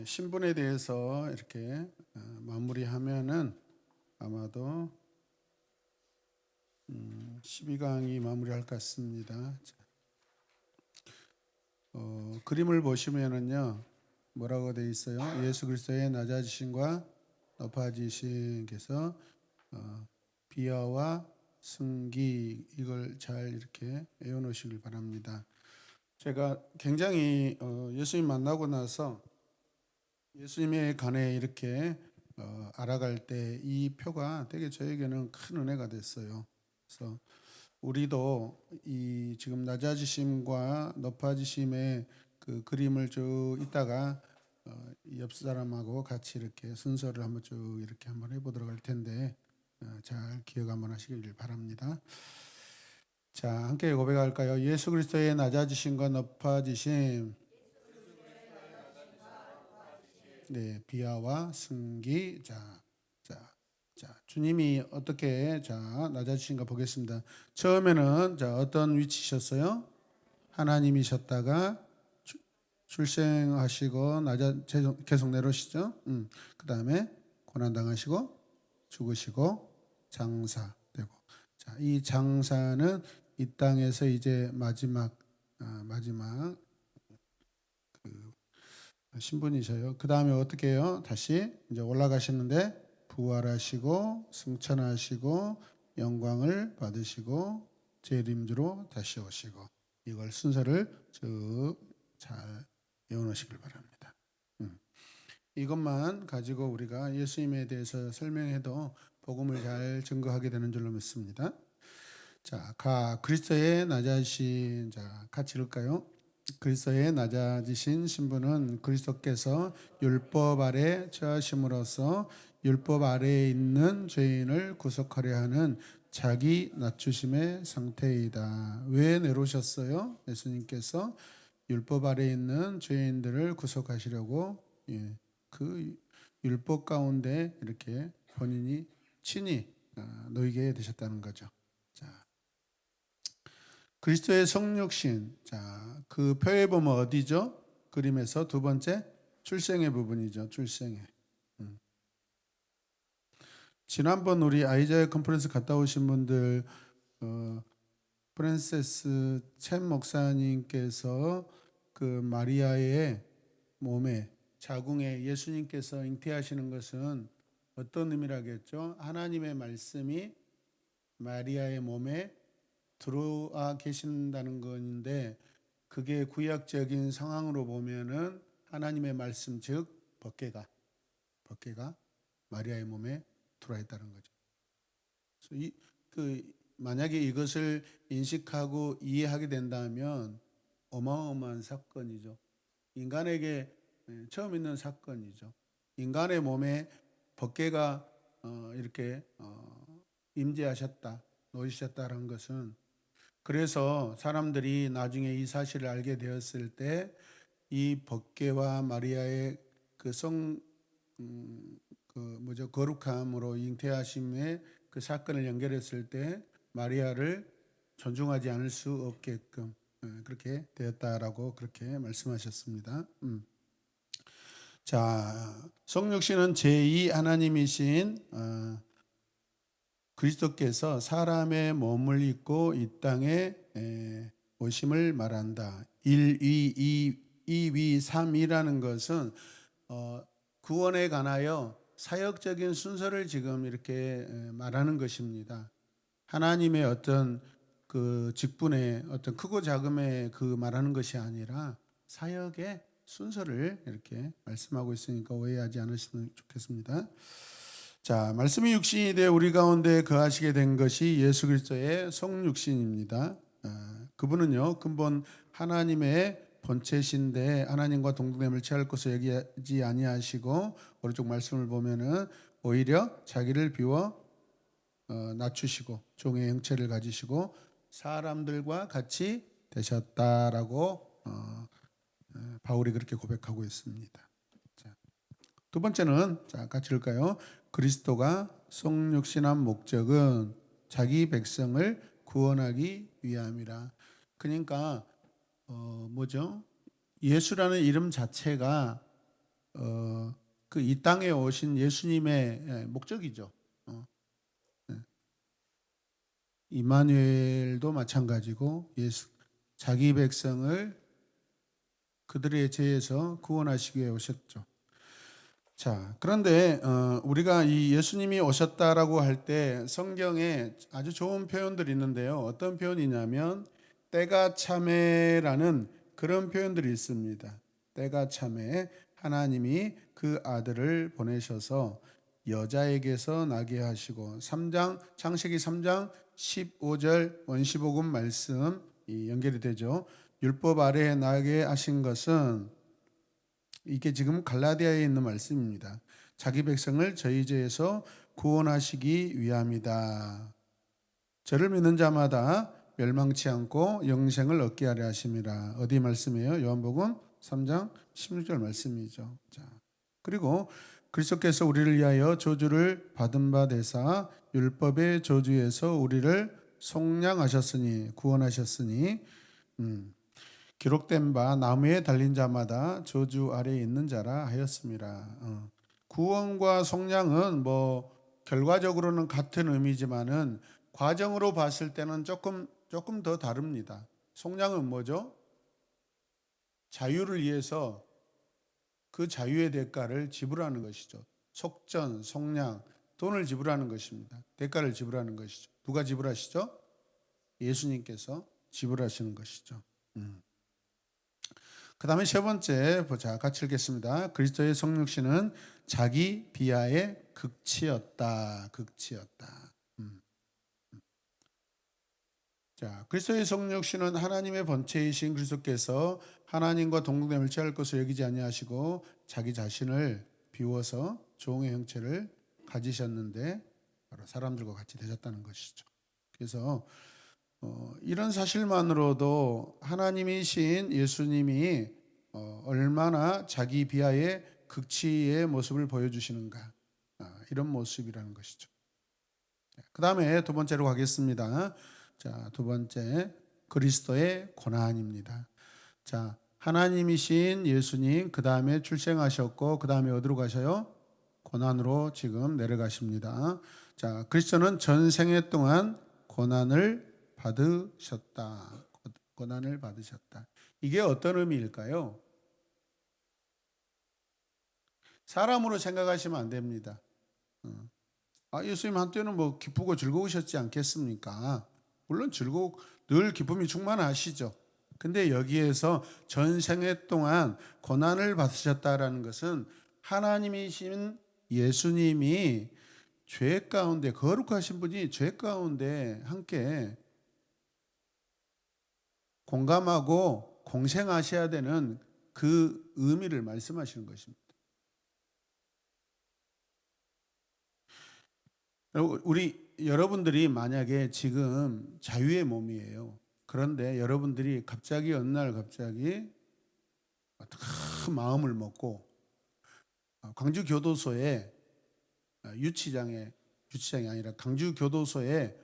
신분에 대해서 이렇게 마무리하면은 아마도 12강이 마무리할 것 같습니다. 그림을 보시면은요 뭐라고 되어 있어요? 예수 그리스도의 낮아지심과 높아지심께서 비하와 승기, 이걸 잘 이렇게 외워놓으시길 바랍니다. 제가 굉장히 예수님 만나고 나서 예수님에 관해 이렇게 알아갈 때 이 표가 되게 저에게는 큰 은혜가 됐어요. 그래서 우리도 이 지금 낮아지심과 높아지심의 그 그림을 쭉 있다가 옆 사람하고 같이 이렇게 순서를 한번 쭉 이렇게 한번 해보도록 할 텐데 잘 기억 한번 하시길 바랍니다. 자, 함께 고백할까요? 예수 그리스도의 낮아지심과 높아지심, 네, 비하와 승기. 주님이 어떻게 낮아지신가 보겠습니다. 처음에는 어떤 위치셨어요? 하나님이셨다가 출생하시고 계속 내려오시죠. 그 다음에 고난 당하시고 죽으시고 장사되고. 자, 이 장사는 이 땅에서 이제 마지막 신분이셔요. 그 다음에 어떻게 해요? 다시 이제 올라가시는데 부활하시고 승천하시고 영광을 받으시고 재림주로 다시 오시고, 이걸 순서를 쭉 잘 외워놓으시길 바랍니다. 이것만 가지고 우리가 예수님에 대해서 설명해도 복음을 잘 증거하게 되는 줄로 믿습니다. 자, 그리스도의 낮아지신, 같이 읽을까요? 그리스도의 낮아지신 신분은 그리스도께서 율법 아래 처하심으로써 율법 아래에 있는 죄인을 구속하려 하는 자기 낮추심의 상태이다. 왜 내려오셨어요? 예수님께서 율법 아래에 있는 죄인들을 구속하시려고, 그 율법 가운데 이렇게 본인이 친히 놓이게 되셨다는 거죠. 자, 그리스도의 성육신, 그 표에 보면 어디죠? 그림에서 두 번째 출생의 부분이죠. 출생의. 지난번 우리 아이자야 컨퍼런스 갔다 오신 분들, 프란세스 챔 목사님께서 그 마리아의 몸에 자궁에 예수님께서 잉태하시는 것은 어떤 의미라겠죠? 하나님의 말씀이 마리아의 몸에 들어와 계신다는 건데, 그게 구약적인 상황으로 보면은 하나님의 말씀, 즉 법궤가 마리아의 몸에 들어와 있다는 거죠. 만약에 이것을 인식하고 이해하게 된다면 어마어마한 사건이죠. 인간에게 처음 있는 사건이죠. 인간의 몸에 법궤가 이렇게 임재하셨다, 놓이셨다는 것은, 그래서 사람들이 나중에 이 사실을 알게 되었을 때 이 법궤와 마리아의 거룩함으로 잉태하심의 그 사건을 연결했을 때 마리아를 존중하지 않을 수 없게끔 그렇게 되었다라고 그렇게 말씀하셨습니다. 자, 성육신은 제2 하나님이신 그리스도께서 사람의 몸을 입고 이 땅에 오심을 말한다. 1위, 2위, 3위라는 것은 구원에 관하여 사역적인 순서를 지금 이렇게 말하는 것입니다. 하나님의 어떤 그 직분의 어떤 크고 작음의 그 말하는 것이 아니라 사역의 순서를 이렇게 말씀하고 있으니까 오해하지 않으시면 좋겠습니다. 자, 말씀이 육신이 되어 우리 가운데 거하시게 된 것이 예수 그리스도의 성육신입니다. 그분은요 근본 하나님의 본체신데 하나님과 동등됨을 취할 것을 여기지 아니하시고, 오른쪽 말씀을 보면은 오히려 자기를 비워 낮추시고 종의 형체를 가지시고 사람들과 같이 되셨다라고 바울이 그렇게 고백하고 있습니다. 두 번째는 같이 읽을까요? 그리스도가 성육신한 목적은 자기 백성을 구원하기 위함이라. 그러니까 뭐죠? 예수라는 이름 자체가 그 이 땅에 오신 예수님의 목적이죠. 네. 이마누엘도 마찬가지고 자기 백성을 그들의 죄에서 구원하시기 위해 오셨죠. 자, 그런데 우리가 이 예수님이 오셨다라고 할 때 성경에 아주 좋은 표현들이 있는데요. 어떤 표현이냐면 때가 참에라는 그런 표현들이 있습니다. 때가 참에 하나님이 그 아들을 보내셔서 여자에게서 나게 하시고 창세기 3장 15절 원시복음 말씀 연결이 되죠. 율법 아래에 나게 하신 것은 이게 지금 갈라디아에 있는 말씀입니다. 자기 백성을 저희 죄에서 구원하시기 위함이다. 저를 믿는 자마다 멸망치 않고 영생을 얻게 하려 하심이라. 어디 말씀이에요? 요한복음 3장 16절 말씀이죠. 자, 그리고 그리스도께서 우리를 위하여 저주를 받은 바 되사 율법의 저주에서 우리를 속량하셨으니 구원하셨으니 기록된 바 나무에 달린 자마다 저주 아래에 있는 자라 하였습니다. 구원과 속량은 뭐 결과적으로는 같은 의미지만은 과정으로 봤을 때는 조금 더 다릅니다. 속량은 뭐죠? 자유를 위해서 그 자유의 대가를 지불하는 것이죠. 속전, 속량, 돈을 지불하는 것입니다. 대가를 지불하는 것이죠. 누가 지불하시죠? 예수님께서 지불하시는 것이죠. 그 다음에 세 번째 보자. 같이 읽겠습니다. 그리스도의 성육신은 자기 비하의 극치였다. 극치였다. 자, 그리스도의 성육신은 하나님의 본체이신 그리스도께서 하나님과 동등됨을 취할 것을 여기지 아니하시고 자기 자신을 비워서 종의 형체를 가지셨는데 바로 사람들과 같이 되셨다는 것이죠. 그래서 이런 사실만으로도 하나님이신 예수님이 얼마나 자기 비하의 극치의 모습을 보여주시는가, 이런 모습이라는 것이죠. 그 다음에 두 번째로 가겠습니다. 자, 두 번째 그리스도의 고난입니다. 자, 하나님이신 예수님 그 다음에 출생하셨고 그 다음에 어디로 가셔요? 고난으로 지금 내려가십니다. 자, 그리스도는 전생애 동안 고난을 받으셨다. 고난을 받으셨다. 이게 어떤 의미일까요? 사람으로 생각하시면 안 됩니다. 예수님 한때는 뭐 기쁘고 즐거우셨지 않겠습니까? 물론 늘 기쁨이 충만하시죠. 근데 여기에서 전생애 동안 고난을 받으셨다라는 것은 하나님이신 예수님이 죄 가운데, 거룩하신 분이 죄 가운데 함께 공감하고 공생하셔야 되는 그 의미를 말씀하시는 것입니다. 여러분들이 만약에 지금 자유의 몸이에요. 그런데 여러분들이 갑자기 어느 날 갑자기 큰 마음을 먹고 광주 교도소에 유치장이 아니라 광주 교도소에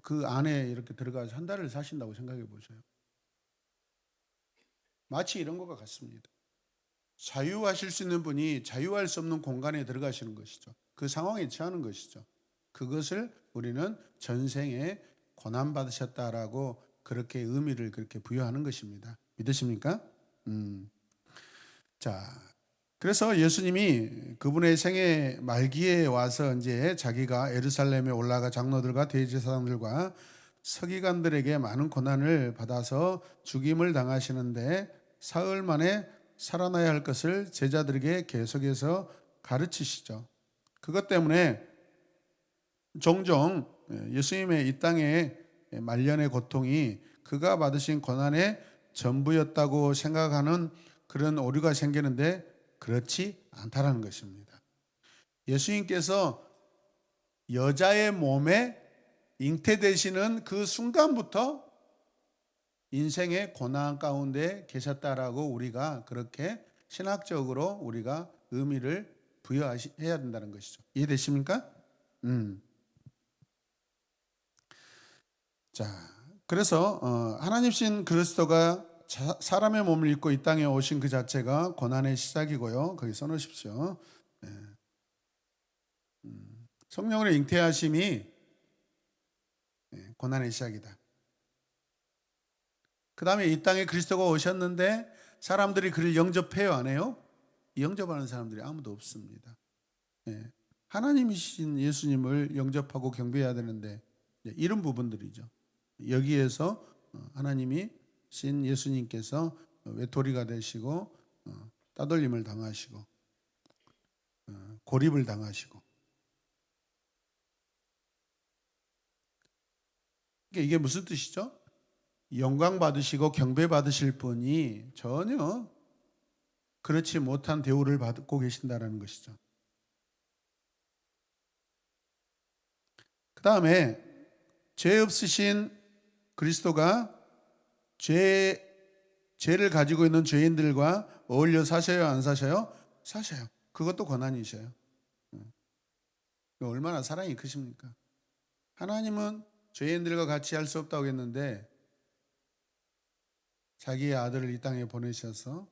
그 안에 이렇게 들어가서 한 달을 사신다고 생각해 보세요. 마치 이런 것과 같습니다. 자유하실 수 있는 분이 자유할 수 없는 공간에 들어가시는 것이죠. 그 상황에 처하는 것이죠. 그것을 우리는 전생에 고난 받으셨다라고 그렇게 의미를 그렇게 부여하는 것입니다. 믿으십니까? 자, 그래서 예수님이 그분의 생애 말기에 와서 이제 자기가 예루살렘에 올라가 장로들과 대제사장들과 서기관들에게 많은 고난을 받아서 죽임을 당하시는데 사흘 만에 살아나야 할 것을 제자들에게 계속해서 가르치시죠. 그것 때문에 종종 예수님의 이 땅의 말년의 고통이 그가 받으신 고난의 전부였다고 생각하는 그런 오류가 생기는데 그렇지 않다라는 것입니다. 예수님께서 여자의 몸에 잉태되시는 그 순간부터 인생의 고난 가운데 계셨다라고 우리가 그렇게 신학적으로 우리가 의미를 부여해야 된다는 것이죠. 이해되십니까? 자, 그래서 하나님신 그리스도가 사람의 몸을 입고 이 땅에 오신 그 자체가 고난의 시작이고요. 거기 써놓으십시오. 예. 성령으로 잉태하심이 고난의 시작이다. 그 다음에 이 땅에 그리스도가 오셨는데 사람들이 그를 영접해요, 안 해요? 영접하는 사람들이 아무도 없습니다. 예. 하나님이신 예수님을 영접하고 경배해야 되는데 이런 부분들이죠. 여기에서 하나님이 신 예수님께서 외톨이가 되시고 따돌림을 당하시고 고립을 당하시고, 그러니까 이게 무슨 뜻이죠? 영광 받으시고 경배 받으실 분이 전혀 그렇지 못한 대우를 받고 계신다라는 것이죠. 그 다음에 죄 없으신 그리스도가 죄를 가지고 있는 죄인들과 어울려 사셔요, 안 사셔요? 사셔요. 그것도 고난이셔요. 얼마나 사랑이 크십니까? 하나님은 죄인들과 같이 할 수 없다고 했는데 자기의 아들을 이 땅에 보내셔서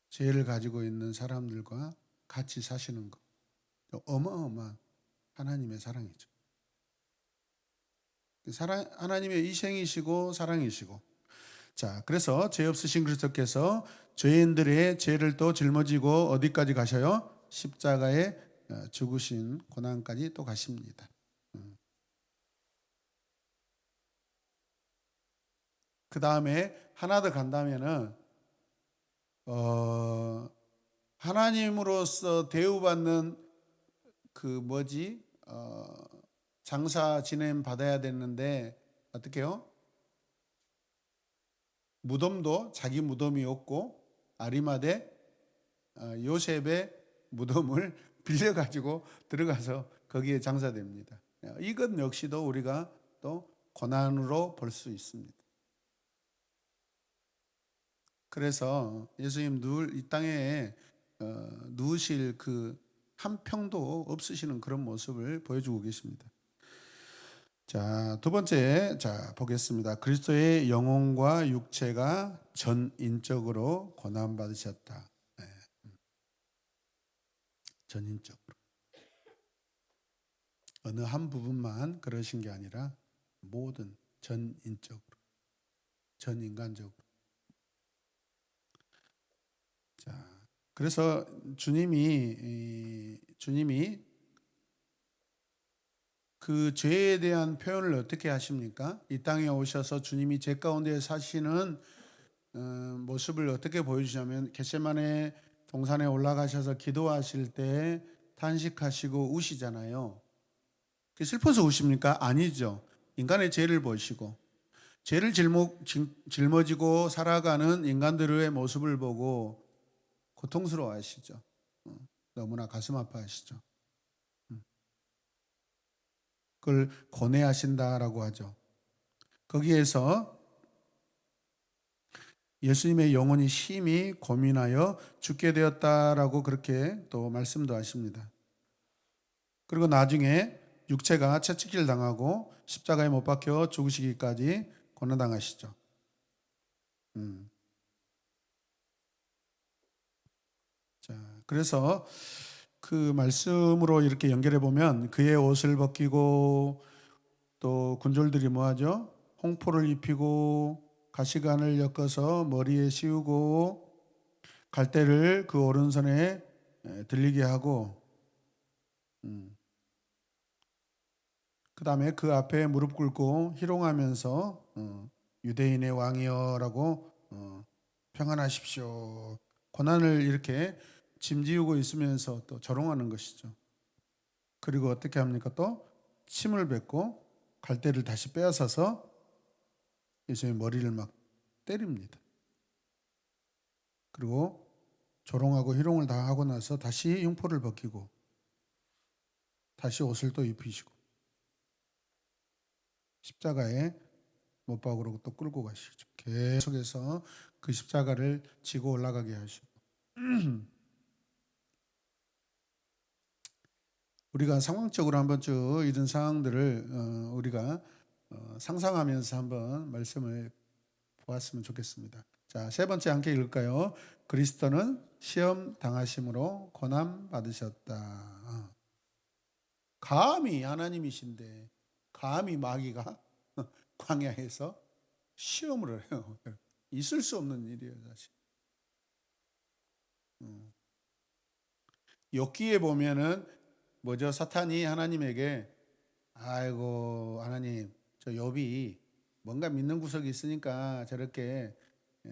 죄를 가지고 있는 사람들과 같이 사시는 것, 어마어마한 하나님의 사랑이죠. 하나님의 희생이시고 사랑이시고. 자, 그래서 죄 없으신 그리스도께서 죄인들의 죄를 또 짊어지고 어디까지 가셔요? 십자가에 죽으신 고난까지 또 가십니다. 그 다음에 하나 더 간다면은 하나님으로서 대우받는 그 뭐지 장사 지냄 받아야 되는데 어떻게요? 무덤도 자기 무덤이 없고 아리마대 요셉의 무덤을 빌려가지고 들어가서 거기에 장사됩니다. 이것 역시도 우리가 또 고난으로 볼 수 있습니다. 그래서 예수님 이 땅에 누우실 그 한 평도 없으시는 그런 모습을 보여주고 계십니다. 자, 두 번째, 자, 보겠습니다. 그리스도의 영혼과 육체가 전인적으로 고난받으셨다. 네. 전인적으로. 어느 한 부분만 그러신 게 아니라 모든 전인적으로, 전인간적으로. 자, 그래서 주님이 그 죄에 대한 표현을 어떻게 하십니까? 이 땅에 오셔서 주님이 죄 가운데 사시는 모습을 어떻게 보여주냐면 겟세마네 동산에 올라가셔서 기도하실 때 탄식하시고 우시잖아요. 슬퍼서 우십니까? 아니죠. 인간의 죄를 보시고 죄를 짊어지고 살아가는 인간들의 모습을 보고 고통스러워하시죠. 너무나 가슴 아파하시죠. 그걸 고뇌하신다라고 하죠. 거기에서 예수님의 영혼이 심히 고민하여 죽게 되었다라고 그렇게 또 말씀도 하십니다. 그리고 나중에 육체가 채찍질 당하고 십자가에 못 박혀 죽으시기까지 고난당하시죠. 자, 그래서 그 말씀으로 이렇게 연결해 보면 그의 옷을 벗기고 또 군졸들이 뭐하죠? 홍포를 입히고 가시관을 엮어서 머리에 씌우고 갈대를 그 오른손에 들리게 하고 그 다음에 그 앞에 무릎 꿇고 희롱하면서 유대인의 왕이여라고 평안하십시오. 고난을 이렇게 짐지우고 있으면서 또 조롱하는 것이죠. 그리고 어떻게 합니까? 또 침을 뱉고 갈대를 다시 빼앗아서 예수님의 머리를 막 때립니다. 그리고 조롱하고 희롱을 다 하고 나서 다시 흉포를 벗기고 다시 옷을 또 입히시고 십자가에 못 박으로 또 끌고 가시죠. 계속해서 그 십자가를 지고 올라가게 하시고 우리가 상황적으로 한번 쭉 이런 상황들을 우리가 상상하면서 한번 말씀을 보았으면 좋겠습니다. 자, 세 번째 함께 읽을까요? 그리스도는 시험 당하심으로 고난 받으셨다. 감히 하나님이신데 감히 마귀가 광야에서 시험을 해요. 있을 수 없는 일이에요, 사실. 욥기에 보면은 뭐죠? 사탄이 하나님에게 아이고 하나님 저 욥이 뭔가 믿는 구석이 있으니까 저렇게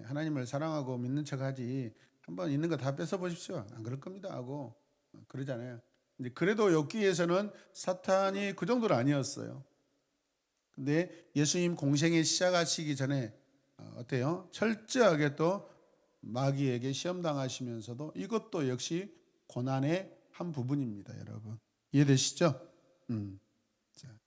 하나님을 사랑하고 믿는 척하지 한번 있는 거 다 뺏어 보십시오. 안 그럴 겁니다 하고 그러잖아요. 근데 그래도 욥기에서는 사탄이 그 정도는 아니었어요. 근데 예수님 공생에 시작하시기 전에 어때요? 철저하게 또 마귀에게 시험 당하시면서도 이것도 역시 고난의 한 부분입니다, 여러분. 이해되시죠? 자,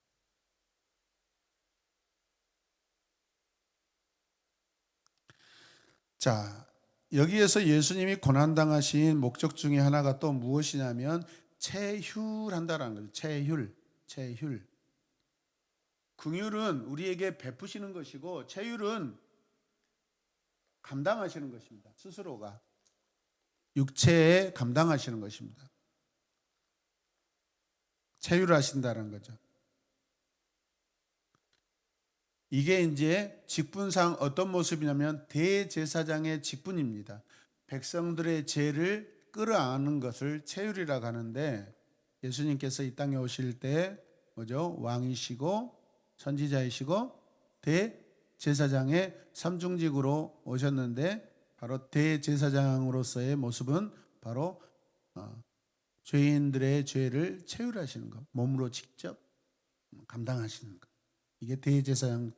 자, 여기에서 예수님이 고난 당하신 목적 중에 하나가 또 무엇이냐면 체휼한다라는 거죠. 체휼. 긍휼은 우리에게 베푸시는 것이고 체휼은 감당하시는 것입니다. 스스로가 육체에 감당하시는 것입니다. 체휼하신다는 거죠. 이게 이제 직분상 어떤 모습이냐면 대제사장의 직분입니다. 백성들의 죄를 끌어안는 것을 체휼이라고 하는데 예수님께서 이 땅에 오실 때 뭐죠? 왕이시고 선지자이시고 대제사장의 삼중직으로 오셨는데 바로 대제사장으로서의 모습은 바로 죄인들의 죄를 체휼하시는 것, 몸으로 직접 감당하시는 것. 이게 대제사장의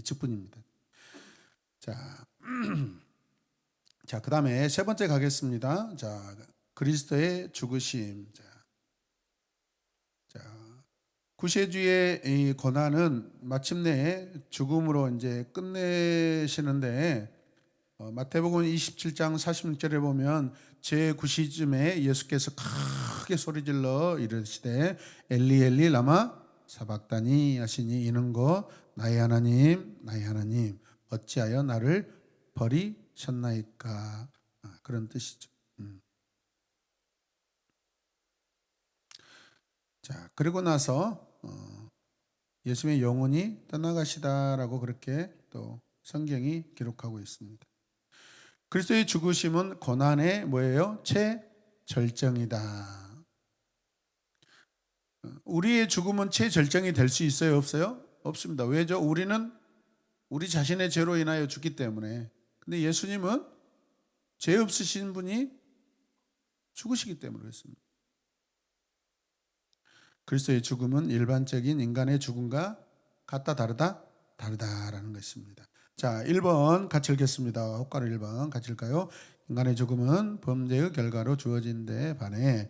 직분입니다. 자, 그다음에 세 번째 가겠습니다. 자, 그리스도의 죽으심. 자, 구세주의 이 고난은 마침내 죽음으로 이제 끝내시는데 마태복음 27장 46절에 보면 제9시쯤에 예수께서 크게 소리질러 이르시되 엘리 엘리 라마 사박다니 하시니 이는 거 나의 하나님 어찌하여 나를 버리셨나이까. 그런 뜻이죠. 자, 그리고 나서 예수님의 영혼이 떠나가시다라고 그렇게 또 성경이 기록하고 있습니다. 그리스도의 죽으심은 고난의 뭐예요? 최절정이다. 우리의 죽음은 최절정이 될 수 있어요? 없어요? 없습니다. 왜죠? 우리는 우리 자신의 죄로 인하여 죽기 때문에. 근데 예수님은 죄 없으신 분이 죽으시기 때문에 그렇습니다. 그리스도의 죽음은 일반적인 인간의 죽음과 같다 다르다? 다르다라는 것입니다. 자, 1번 같이 읽겠습니다. 혹가로 1번 같이 읽까요? 인간의 죽음은 범죄의 결과로 주어진 데 반해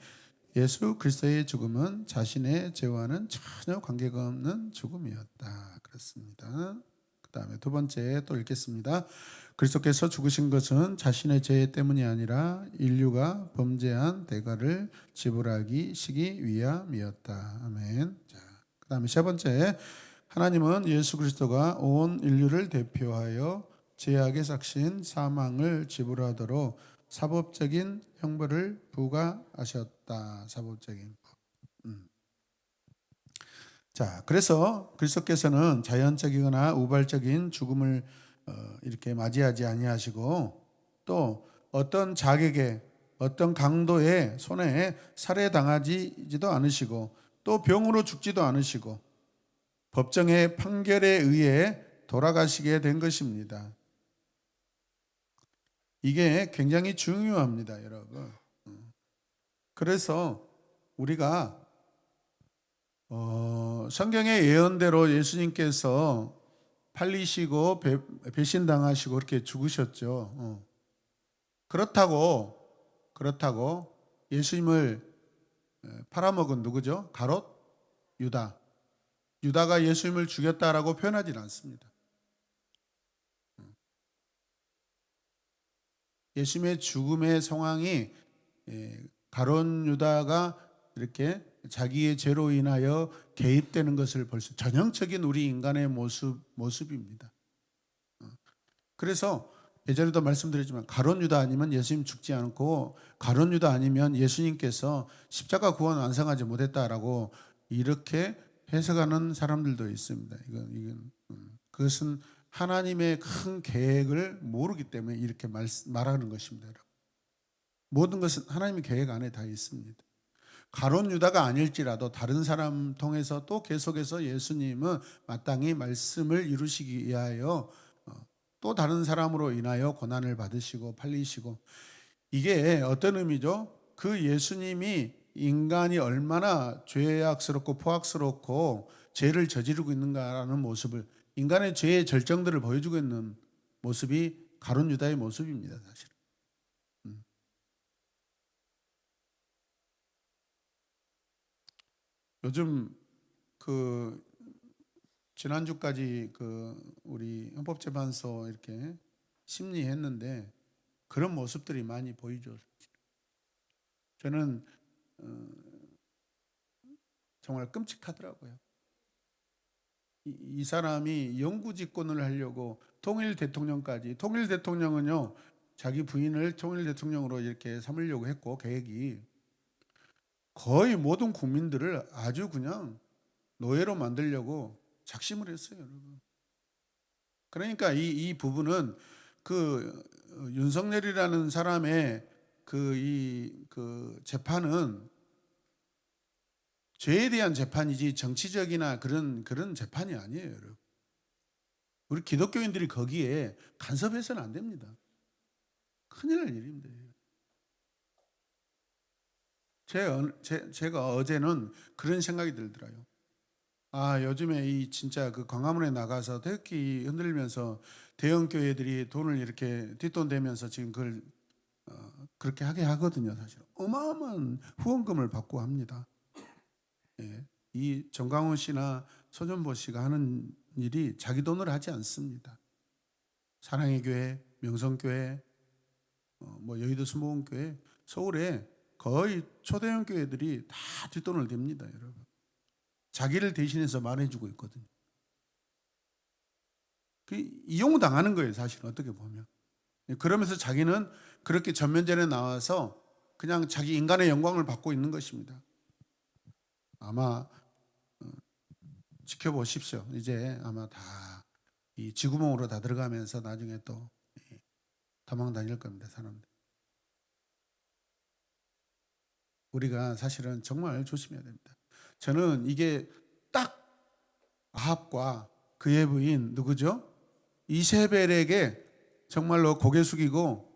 예수 그리스도의 죽음은 자신의 죄와는 전혀 관계가 없는 죽음이었다. 그렇습니다. 그 다음에 두 번째 또 읽겠습니다. 그리스도께서 죽으신 것은 자신의 죄 때문이 아니라 인류가 범죄한 대가를 지불하기 위함이었다. 아멘. 자, 그 다음에 세 번째, 하나님은 예수 그리스도가 온 인류를 대표하여 죄악의 삭신 사망을 지불하도록 사법적인 형벌을 부과하셨다. 사법적인. 자, 그래서 그리스도께서는 자연적이거나 우발적인 죽음을 이렇게 맞이하지 아니하시고 또 어떤 자객의 어떤 강도의 손에 살해당하지도 않으시고 또 병으로 죽지도 않으시고 법정의 판결에 의해 돌아가시게 된 것입니다. 이게 굉장히 중요합니다, 여러분. 그래서 우리가 성경의 예언대로 예수님께서 팔리시고 배신당하시고 그렇게 죽으셨죠. 그렇다고 예수님을 팔아먹은 누구죠? 가롯 유다. 유다가 예수님을 죽였다라고 표현하지는 않습니다. 예수님의 죽음의 상황이 가롯 유다가 이렇게 자기의 죄로 인하여 개입되는 것을 볼 수, 전형적인 우리 인간의 모습입니다. 그래서 예전에도 말씀드렸지만 가룟 유다 아니면 예수님 죽지 않고, 가룟 유다 아니면 예수님께서 십자가 구원 완성하지 못했다라고 이렇게 해석하는 사람들도 있습니다. 그것은 하나님의 큰 계획을 모르기 때문에 이렇게 말하는 것입니다. 모든 것은 하나님의 계획 안에 다 있습니다. 가룟 유다가 아닐지라도 다른 사람 통해서 또 계속해서 예수님은 마땅히 말씀을 이루시기 위하여 또 다른 사람으로 인하여 고난을 받으시고 팔리시고, 이게 어떤 의미죠? 그 예수님이 인간이 얼마나 죄악스럽고 포악스럽고 죄를 저지르고 있는가라는 모습을, 인간의 죄의 절정들을 보여주고 있는 모습이 가룟 유다의 모습입니다, 사실. 요즘 그 지난주까지 우리 헌법재판소 이렇게 심리했는데 그런 모습들이 많이 보이죠. 저는 정말 끔찍하더라고요. 이 사람이 영구 집권을 하려고 통일 대통령까지, 통일 대통령은요 자기 부인을 통일 대통령으로 이렇게 삼으려고 했고, 계획이 거의 모든 국민들을 아주 그냥 노예로 만들려고 작심을 했어요, 여러분. 그러니까 이 부분은 윤석열이라는 사람의 재판은 죄에 대한 재판이지 정치적이나 그런 재판이 아니에요, 여러분. 우리 기독교인들이 거기에 간섭해서는 안 됩니다. 큰일 날 일입니다. 제가 어제는 그런 생각이 들더라고요. 요즘에 진짜 광화문에 나가서 태극기 흔들면서 대형 교회들이 돈을 이렇게 뒷돈대면서 지금 그걸 그렇게 하게 하거든요, 사실. 어마어마한 후원금을 받고 합니다. 예. 이 정강훈 씨나 손전보 씨가 하는 일이 자기 돈으로 하지 않습니다. 사랑의 교회, 명성교회, 여의도 순복음교회, 서울에 거의 초대형 교회들이 다 뒷돈을 댑니다, 여러분. 자기를 대신해서 말해주고 있거든요. 이용당하는 거예요, 사실 어떻게 보면. 그러면서 자기는 그렇게 전면전에 나와서 그냥 자기 인간의 영광을 받고 있는 것입니다. 아마 지켜보십시오. 이제 아마 다 이 쥐구멍으로 다 들어가면서 나중에 또 도망 다닐 겁니다, 사람들. 우리가 사실은 정말 조심해야 됩니다. 저는 이게 딱 아합과 그의 부인 누구죠? 이세벨에게 정말로 고개 숙이고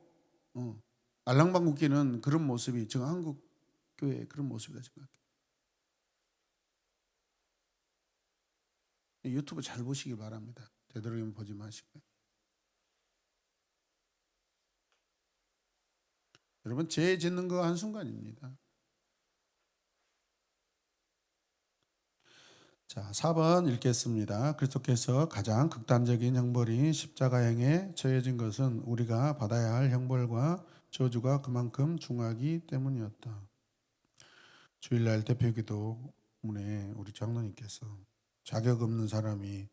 알랑방구 끼는 그런 모습이 지금 한국 교회의 그런 모습이다 생각해요. 유튜브 잘 보시기 바랍니다. 되도록이면 보지 마시고요. 여러분, 죄 짓는 거 한순간입니다. 자, 4번 읽겠습니다. 그리스도께서 가장 극단적인 형벌인 십자가행에 처해진 것은 우리가 받아야 할 형벌과 저주가 그만큼 중하기 때문이었다. 주일날 대표기도문에 우리 장로님께서 자격 없는 사람이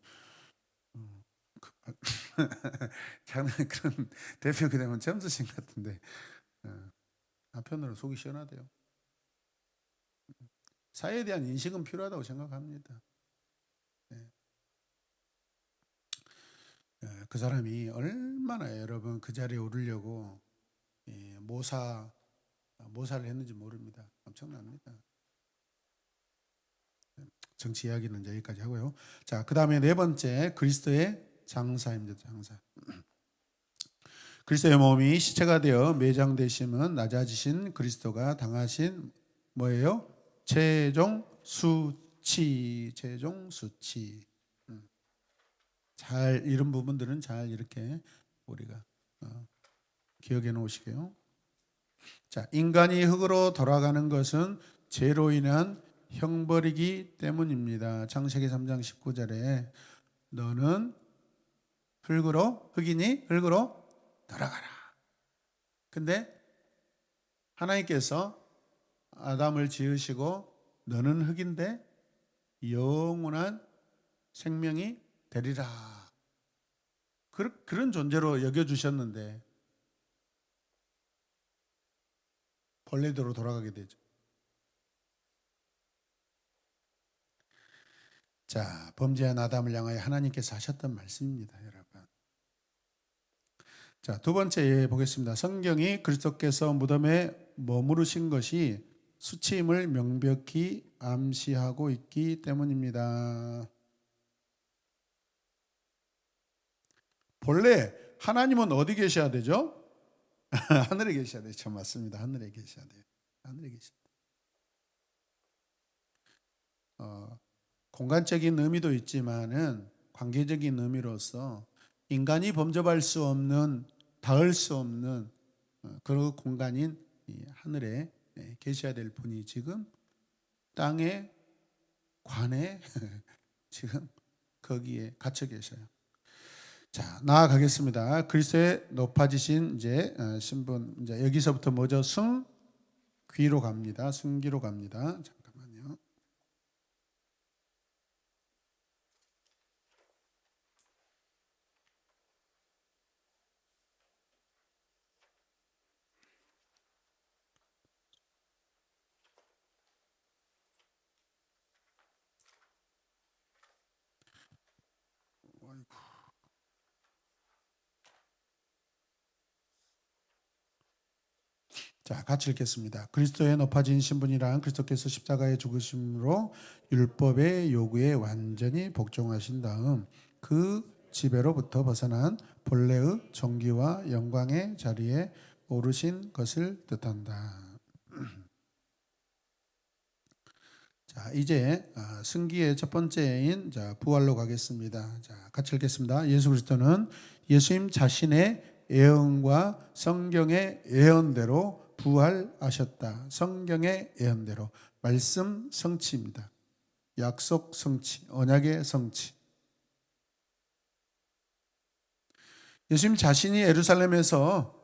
장로님 그런 대표기도문 처음 쓰신 것 같은데 한편으로 속이 시원하대요. 사회에 대한 인식은 필요하다고 생각합니다. 그 사람이 얼마나 여러분 그 자리에 오르려고 모사를 했는지 모릅니다. 엄청납니다. 정치 이야기는 여기까지 하고요. 자, 그 다음에 네 번째, 그리스도의 장사입니다. 장사. 그리스도의 몸이 시체가 되어 매장되심은 낮아지신 그리스도가 당하신 뭐예요? 최종 수치. 잘 이런 부분들은 잘 이렇게 우리가 기억해 놓으시게요. 자, 인간이 흙으로 돌아가는 것은 죄로 인한 형벌이기 때문입니다. 창세기 3장 19절에 너는 흙이니 흙으로 돌아가라. 근데 하나님께서 아담을 지으시고 너는 흙인데 영원한 생명이 되리라. 그런 존재로 여겨주셨는데 본래대로 돌아가게 되죠. 자, 범죄한 아담을 향하여 하나님께서 하셨던 말씀입니다, 여러분. 자, 두 번째 보겠습니다. 성경이 그리스도께서 무덤에 머무르신 것이 수치임을 명백히 암시하고 있기 때문입니다. 본래 하나님은 어디 계셔야 되죠? 하늘에 계셔야 되죠. 맞습니다. 하늘에 계셔야 돼요. 하늘에 계셔야 돼요. 공간적인 의미도 있지만은 관계적인 의미로서 인간이 범접할 수 없는, 닿을 수 없는 그 공간인 이 하늘에 계셔야 될 분이 지금 땅의 관에 지금 거기에 갇혀 계셔요. 자, 나아가겠습니다. 그리스도의 높아지신 이제 신분, 이제 여기서부터 뭐죠? 승귀로 갑니다. 승귀로 갑니다. 잠깐만요. 자, 같이 읽겠습니다. 그리스도의 높아진 신분이란 그리스도께서 십자가에 죽으심으로 율법의 요구에 완전히 복종하신 다음 그 지배로부터 벗어난 본래의 존귀와 영광의 자리에 오르신 것을 뜻한다. 자, 이제 승기의 첫 번째인 부활로 가겠습니다. 자, 같이 읽겠습니다. 예수 그리스도는 예수님 자신의 예언과 성경의 예언대로 부활하셨다. 성경의 예언대로 말씀 성취입니다. 약속 성취, 언약의 성취. 예수님 자신이 예루살렘에서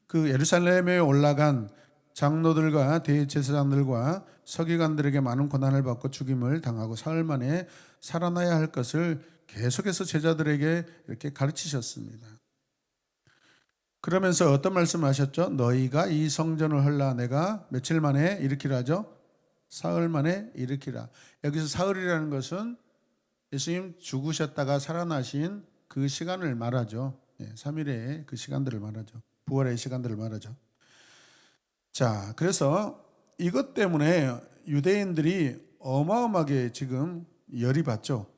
그 예루살렘에 올라간 장로들과 대제사장들과 서기관들에게 많은 고난을 받고 죽임을 당하고 사흘 만에 살아나야 할 것을 계속해서 제자들에게 이렇게 가르치셨습니다. 그러면서 어떤 말씀을 하셨죠? 너희가 이 성전을 헐라 내가 며칠 만에 일으키라 하죠? 사흘 만에 일으키라. 여기서 사흘이라는 것은 예수님 죽으셨다가 살아나신 그 시간을 말하죠. 3일의 그 시간들을 말하죠. 부활의 시간들을 말하죠. 자, 그래서 이것 때문에 유대인들이 어마어마하게 지금 열이 받죠.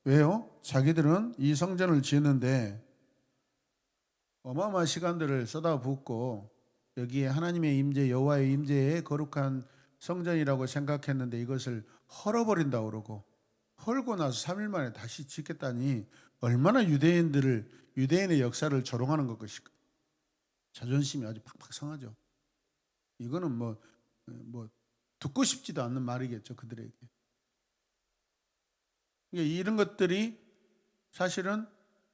왜요? 자기들은 이 성전을 지었는데 어마어마한 시간들을 쏟아붓고 여기에 하나님의 임재, 여호와의 임재의 거룩한 성전이라고 생각했는데 이것을 헐어버린다고 그러고 헐고 나서 3일 만에 다시 짓겠다니 얼마나 유대인의 역사를 조롱하는 것일까. 자존심이 아주 팍팍 상하죠. 이거는 뭐 듣고 싶지도 않는 말이겠죠, 그들에게. 이런 것들이 사실은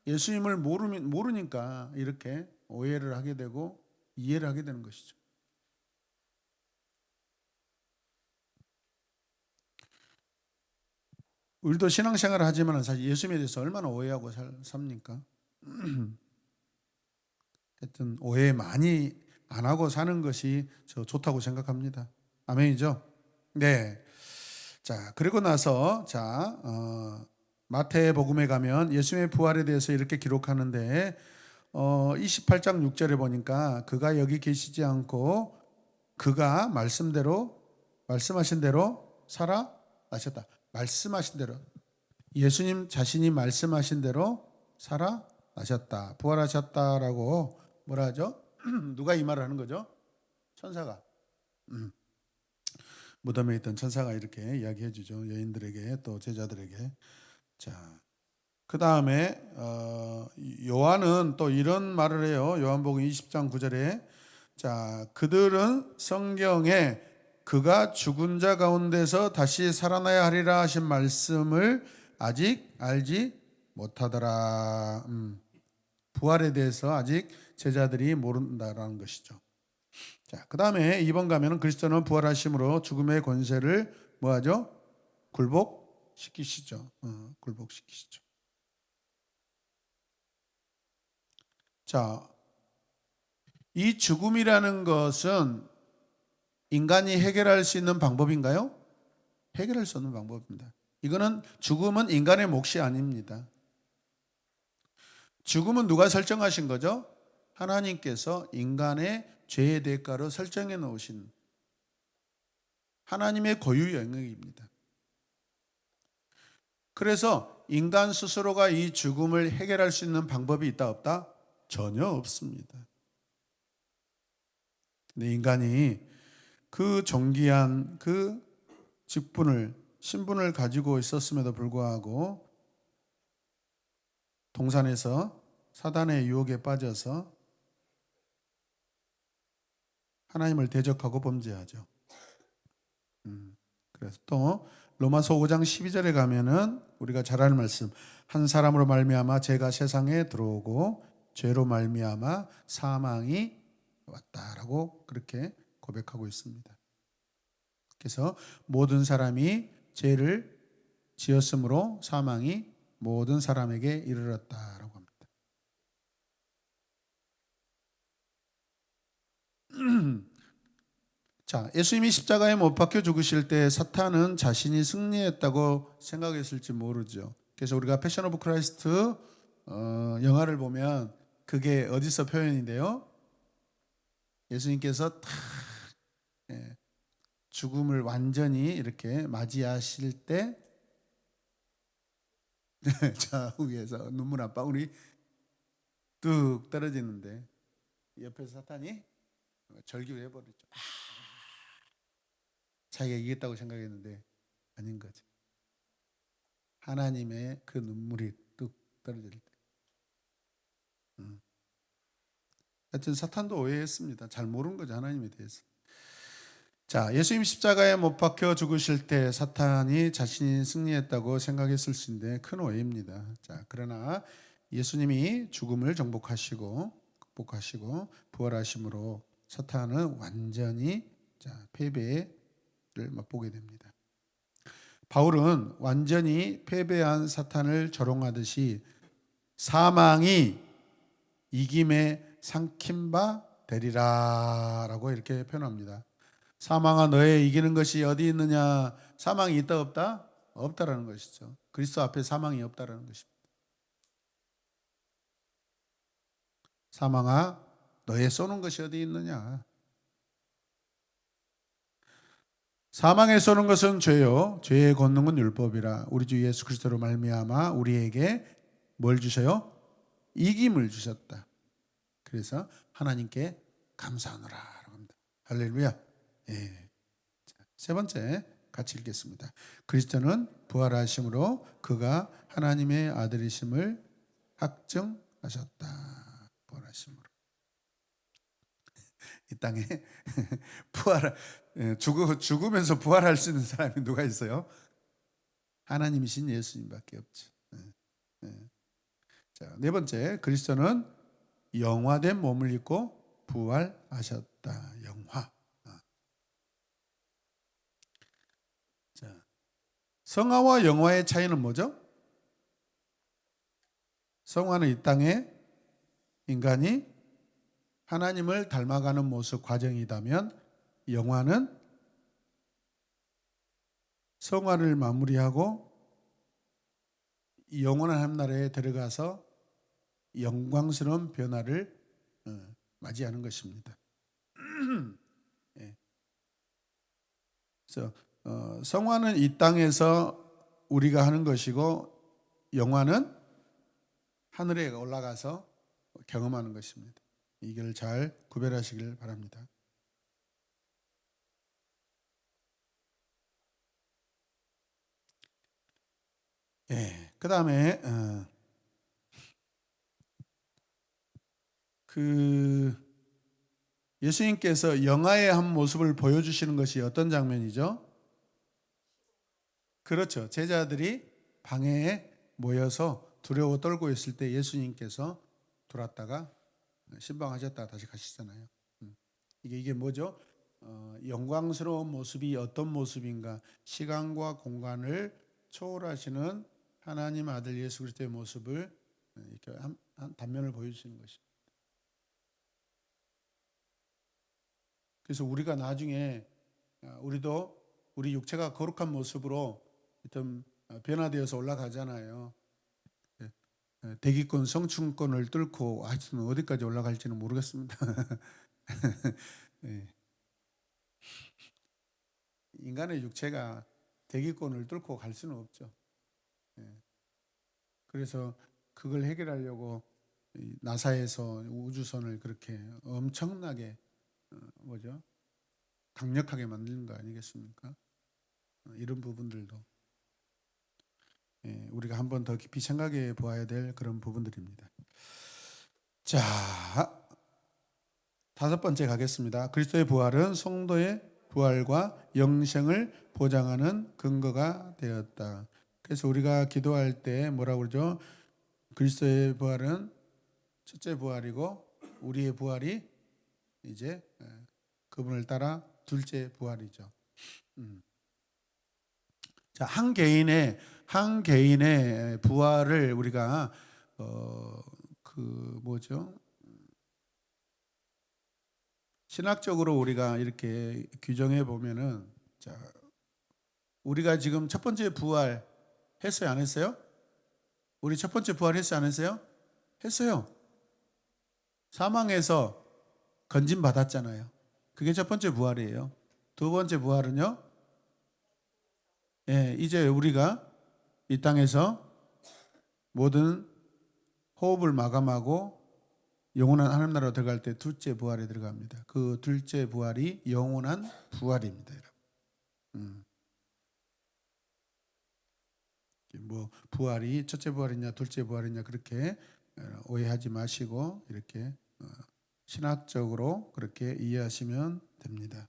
예수님을 모르니까 이렇게 오해를 하게 되고 이해를 하게 되는 것이죠. 우리도 신앙생활을 하지만 사실 예수님에 대해서 얼마나 오해하고 삽니까? 하여튼 오해 많이 안 하고 사는 것이 저 좋다고 생각합니다. 아멘이죠? 네. 자, 그리고 나서 마태복음에 가면 예수님의 부활에 대해서 이렇게 기록하는데 28장 6절에 보니까 그가 여기 계시지 않고 그가 말씀하신 대로 살아나셨다. 말씀하신 대로 예수님 자신이 말씀하신 대로 살아나셨다. 부활하셨다라고 뭐라 하죠? 누가 이 말을 하는 거죠? 천사가. 무덤에 있던 천사가 이렇게 이야기해 주죠. 여인들에게 또 제자들에게. 자, 그 다음에 요한은 또 이런 말을 해요. 요한복음 20장 9절에 자, 그들은 성경에 그가 죽은 자 가운데서 다시 살아나야 하리라 하신 말씀을 아직 알지 못하더라. 부활에 대해서 아직 제자들이 모른다라는 것이죠. 자, 그다음에 2번 가면은 그리스도는 부활하심으로 죽음의 권세를 뭐하죠? 굴복시키시죠. 굴복시키시죠. 자, 이 죽음이라는 것은 인간이 해결할 수 있는 방법인가요? 해결할 수 없는 방법입니다. 이거는 죽음은 인간의 몫이 아닙니다. 죽음은 누가 설정하신 거죠? 하나님께서 인간의 죄의 대가로 설정해 놓으신 하나님의 고유 영역입니다. 그래서 인간 스스로가 이 죽음을 해결할 수 있는 방법이 있다 없다? 전혀 없습니다. 근데 인간이 그 존귀한 그 직분을 신분을 가지고 있었음에도 불구하고 동산에서 사단의 유혹에 빠져서 하나님을 대적하고 범죄하죠. 그래서 또 로마서 5장 12절에 가면은 우리가 잘 아는 말씀, 한 사람으로 말미암아 죄가 세상에 들어오고 죄로 말미암아 사망이 왔다라고 그렇게 고백하고 있습니다. 그래서 모든 사람이 죄를 지었으므로 사망이 모든 사람에게 이르렀다라고 합니다. 자, 예수님이 십자가에 못 박혀 죽으실 때 사탄은 자신이 승리했다고 생각했을지 모르죠. 그래서 우리가 패션 오브 크라이스트 영화를 보면 그게 어디서 표현인데요? 예수님께서 탁 죽음을 완전히 이렇게 맞이하실 때 좌우에서 눈물 한 방울이 뚝 떨어지는데 옆에서 사탄이 절규를 해버리죠. 자기가 이겼다고 생각했는데 아닌 거죠. 하나님의 그 눈물이 뚝 떨어질 때. 하여튼 사탄도 오해했습니다. 잘 모르는 거죠, 하나님에 대해서. 자, 예수님 십자가에 못 박혀 죽으실 때 사탄이 자신이 승리했다고 생각했을 수 있는데 큰 오해입니다. 자, 그러나 예수님이 죽음을 정복하시고 극복하시고 부활하심으로 사탄은 완전히 패배를 맛보게 됩니다. 바울은 완전히 패배한 사탄을 조롱하듯이 사망이 이김에 삼킨 바 되리라라고 이렇게 표현합니다. 사망아 너의 이기는 것이 어디 있느냐? 사망이 있다 없다? 없다라는 것이죠. 그리스도 앞에 사망이 없다라는 것입니다. 사망아 너의 쏘는 것이 어디 있느냐? 사망에 쏘는 것은 죄요. 죄의 권능은 율법이라. 우리 주 예수 그리스도로 말미암아 우리에게 뭘 주셔요? 이김을 주셨다. 그래서 하나님께 감사하노라라고 합니다. 할렐루야. 예. 세 번째 같이 읽겠습니다. 그리스도는 부활하심으로 그가 하나님의 아들이심을 확증하셨다. 부활하심으로. 이 땅에 죽으면서 부활할 수 있는 사람이 누가 있어요? 하나님이신 예수님밖에 없죠. 자, 네 번째, 그리스도는 영화된 몸을 입고 부활하셨다. 영화. 자, 성화와 영화의 차이는 뭐죠? 성화는 이 땅에 인간이 하나님을 닮아가는 모습 과정이라면 영화는 성화를 마무리하고 영원한 한나라에 들어가서 영광스러운 변화를 맞이하는 것입니다. 그래서 성화는 이 땅에서 우리가 하는 것이고 영화는 하늘에 올라가서 경험하는 것입니다. 이걸 잘 구별하시길 바랍니다. 예, 그 다음에 예수님께서 영화의 한 모습을 보여주시는 것이 어떤 장면이죠? 그렇죠. 제자들이 방해에 모여서 두려워 떨고 있을 때 예수님께서 돌았다가 신방하셨다가 다시 가시잖아요. 이게 뭐죠? 영광스러운 모습이 어떤 모습인가? 시간과 공간을 초월하시는 하나님 아들 예수 그리스도의 모습을 이렇게 한 단면을 보여주시는 것이. 그래서 우리가 나중에 우리도 우리 육체가 거룩한 모습으로 좀 변화되어서 올라가잖아요. 대기권, 성층권을 뚫고 하여튼 어디까지 올라갈지는 모르겠습니다. 예. 인간의 육체가 대기권을 뚫고 갈 수는 없죠. 예. 그래서 그걸 해결하려고 나사에서 우주선을 그렇게 엄청나게 뭐죠? 강력하게 만드는 거 아니겠습니까? 이런 부분들도 우리가 한번 더 깊이 생각해 보아야 될 그런 부분들입니다. 자, 다섯 번째 가겠습니다. 그리스도의 부활은 성도의 부활과 영생을 보장하는 근거가 되었다. 그래서 우리가 기도할 때 뭐라고 그러죠? 그리스도의 부활은 첫째 부활이고 우리의 부활이 이제 그분을 따라 둘째 부활이죠. 자, 한 개인의 부활을 우리가 그 뭐죠? 신학적으로 우리가 이렇게 규정해 보면은, 자, 우리가 지금 첫 번째 부활 했어요, 안 했어요? 우리 첫 번째 부활 했어요, 안 했어요? 했어요. 사망에서 건진 받았잖아요. 그게 첫 번째 부활이에요. 두 번째 부활은요? 이제 우리가 이 땅에서 모든 호흡을 마감하고 영원한 하나님 나라로 들어갈 때 둘째 부활에 들어갑니다. 그 둘째 부활이 영원한 부활입니다, 여러분. 뭐 부활이 첫째 부활이냐 둘째 부활이냐 그렇게 오해하지 마시고 이렇게 신학적으로 그렇게 이해하시면 됩니다.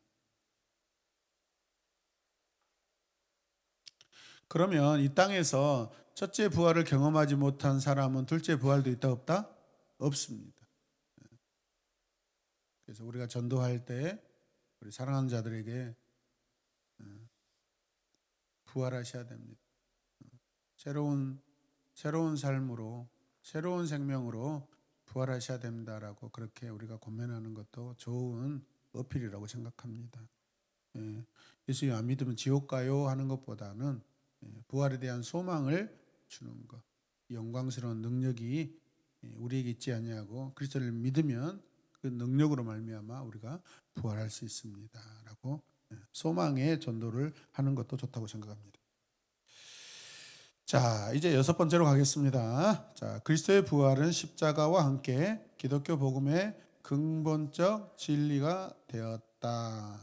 그러면 이 땅에서 첫째 부활을 경험하지 못한 사람은 둘째 부활도 있다 없다? 없습니다. 그래서 우리가 전도할 때 우리 사랑하는 자들에게 부활하셔야 됩니다. 새로운 삶으로 새로운 생명으로 부활하셔야 된다라고 그렇게 우리가 권면하는 것도 좋은 어필이라고 생각합니다. 예수님 안 믿으면 지옥 가요 하는 것보다는 부활에 대한 소망을 주는 것, 영광스러운 능력이 우리에게 있지 아니하고 그리스도를 믿으면 그 능력으로 말미암아 우리가 부활할 수 있습니다라고 소망의 전도를 하는 것도 좋다고 생각합니다. 자, 이제 여섯 번째로 가겠습니다. 자, 그리스도의 부활은 십자가와 함께 기독교 복음의 근본적 진리가 되었다.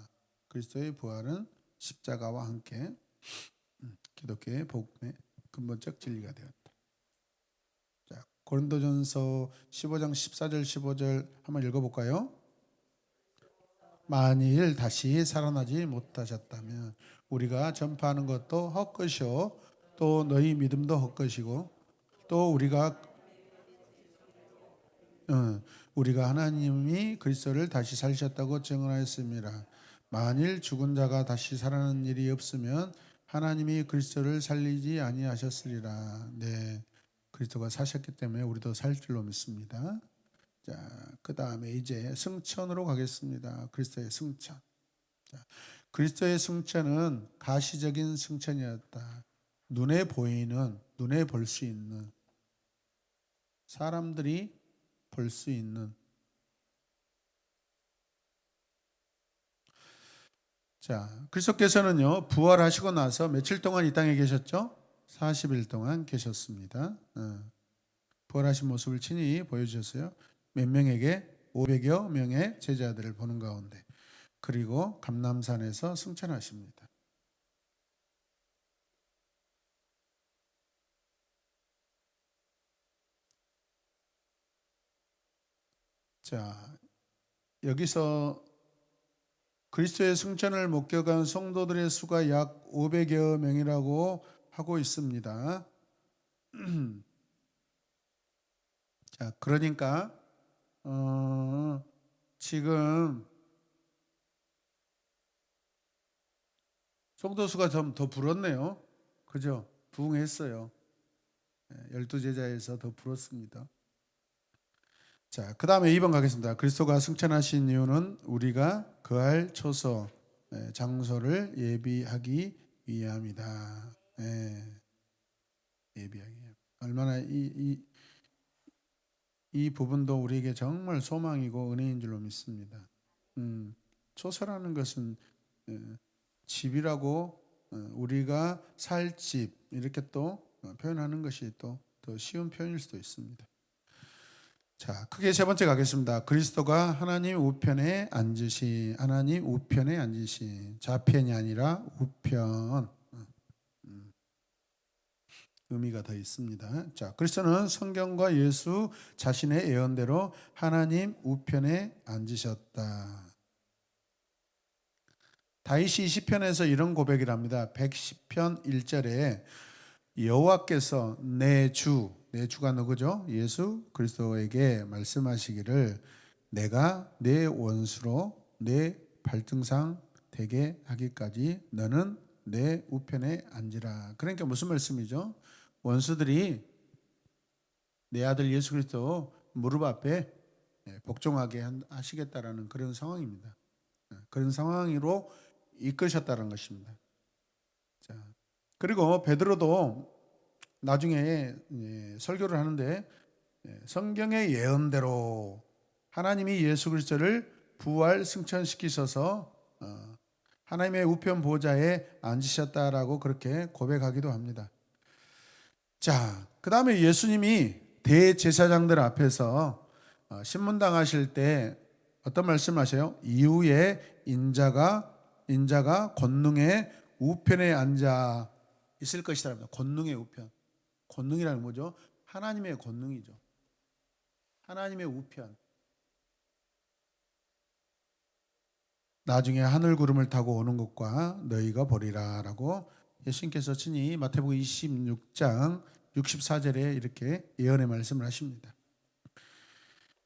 그리스도의 부활은 십자가와 함께 기독교의 복음의 근본적 진리가 되었다. 자, 고린도전서 15장 14절 15절 한번 읽어볼까요? 만일 다시 살아나지 못하셨다면 우리가 전파하는 것도 헛것이요 또 너희 믿음도 헛것이고 또 우리가 하나님이 그리스도를 다시 살리셨다고 증언하였습니다. 만일 죽은 자가 다시 살아나는 일이 없으면 하나님이 그리스도를 살리지 아니하셨으리라. 네, 그리스도가 사셨기 때문에 우리도 살 줄로 믿습니다. 자, 그 다음에 이제 승천으로 가겠습니다. 그리스도의 승천. 자, 그리스도의 승천은 가시적인 승천이었다. 눈에 보이는, 눈에 볼 수 있는, 사람들이 볼 수 있는. 자, 그리스도께서는요, 부활하시고 나서 며칠 동안 이 땅에 계셨죠? 40일 동안 계셨습니다. 부활하신 모습을 친히 보여주셨어요. 몇 명에게? 500여 명의 제자들을 보는 가운데. 그리고 감람산에서 승천하십니다. 자, 여기서 그리스도의 승천을 목격한 성도들의 수가 약 500여 명이라고 하고 있습니다. 자, 그러니까 지금 성도수가 좀 더 불었네요. 그죠? 부응했어요. 12제자에서 더 불었습니다. 자, 그 다음에 2번 가겠습니다. 그리스도가 승천하신 이유는 우리가 거할 처소, 장소를 예비하기 위함이다. 예비하기 위함. 얼마나 이 부분도 우리에게 정말 소망이고 은혜인 줄로 믿습니다. 처소라는 것은 집이라고 우리가 살 집 이렇게 또 표현하는 것이 또 더 쉬운 표현일 수도 있습니다. 자, 크게 세 번째 가겠습니다. 그리스도가 하나님 우편에 앉으신 좌편이 아니라 우편 의미가 더 있습니다. 자, 그리스도는 성경과 예수 자신의 예언대로 하나님 우편에 앉으셨다. 다윗이 시편에서 이런 고백을 합니다. 110편 1절에 여호와께서 내 주가 누구죠? 예수 그리스도에게 말씀하시기를 내가 내 원수로 내 발등상 되게 하기까지 너는 내 우편에 앉으라. 그러니까 무슨 말씀이죠? 원수들이 내 아들 예수 그리스도 무릎 앞에 복종하게 하시겠다라는 그런 상황입니다. 그런 상황으로 이끄셨다는 것입니다. 자, 그리고 베드로도 나중에 설교를 하는데 성경의 예언대로 하나님이 예수 그리스도를 부활 승천시키셔서 하나님의 우편 보좌에 앉으셨다라고 그렇게 고백하기도 합니다. 자, 그 다음에 예수님이 대제사장들 앞에서 신문당하실 때 어떤 말씀하세요? 이후에 인자가 권능의 우편에 앉아 있을 것이다. 권능의 우편. 권능이라는 뭐죠? 하나님의 권능이죠. 하나님의 우편. 나중에 하늘 구름을 타고 오는 것과 너희가 보리라라고 예수님께서 친히 마태복음 26장 64절에 이렇게 예언의 말씀을 하십니다.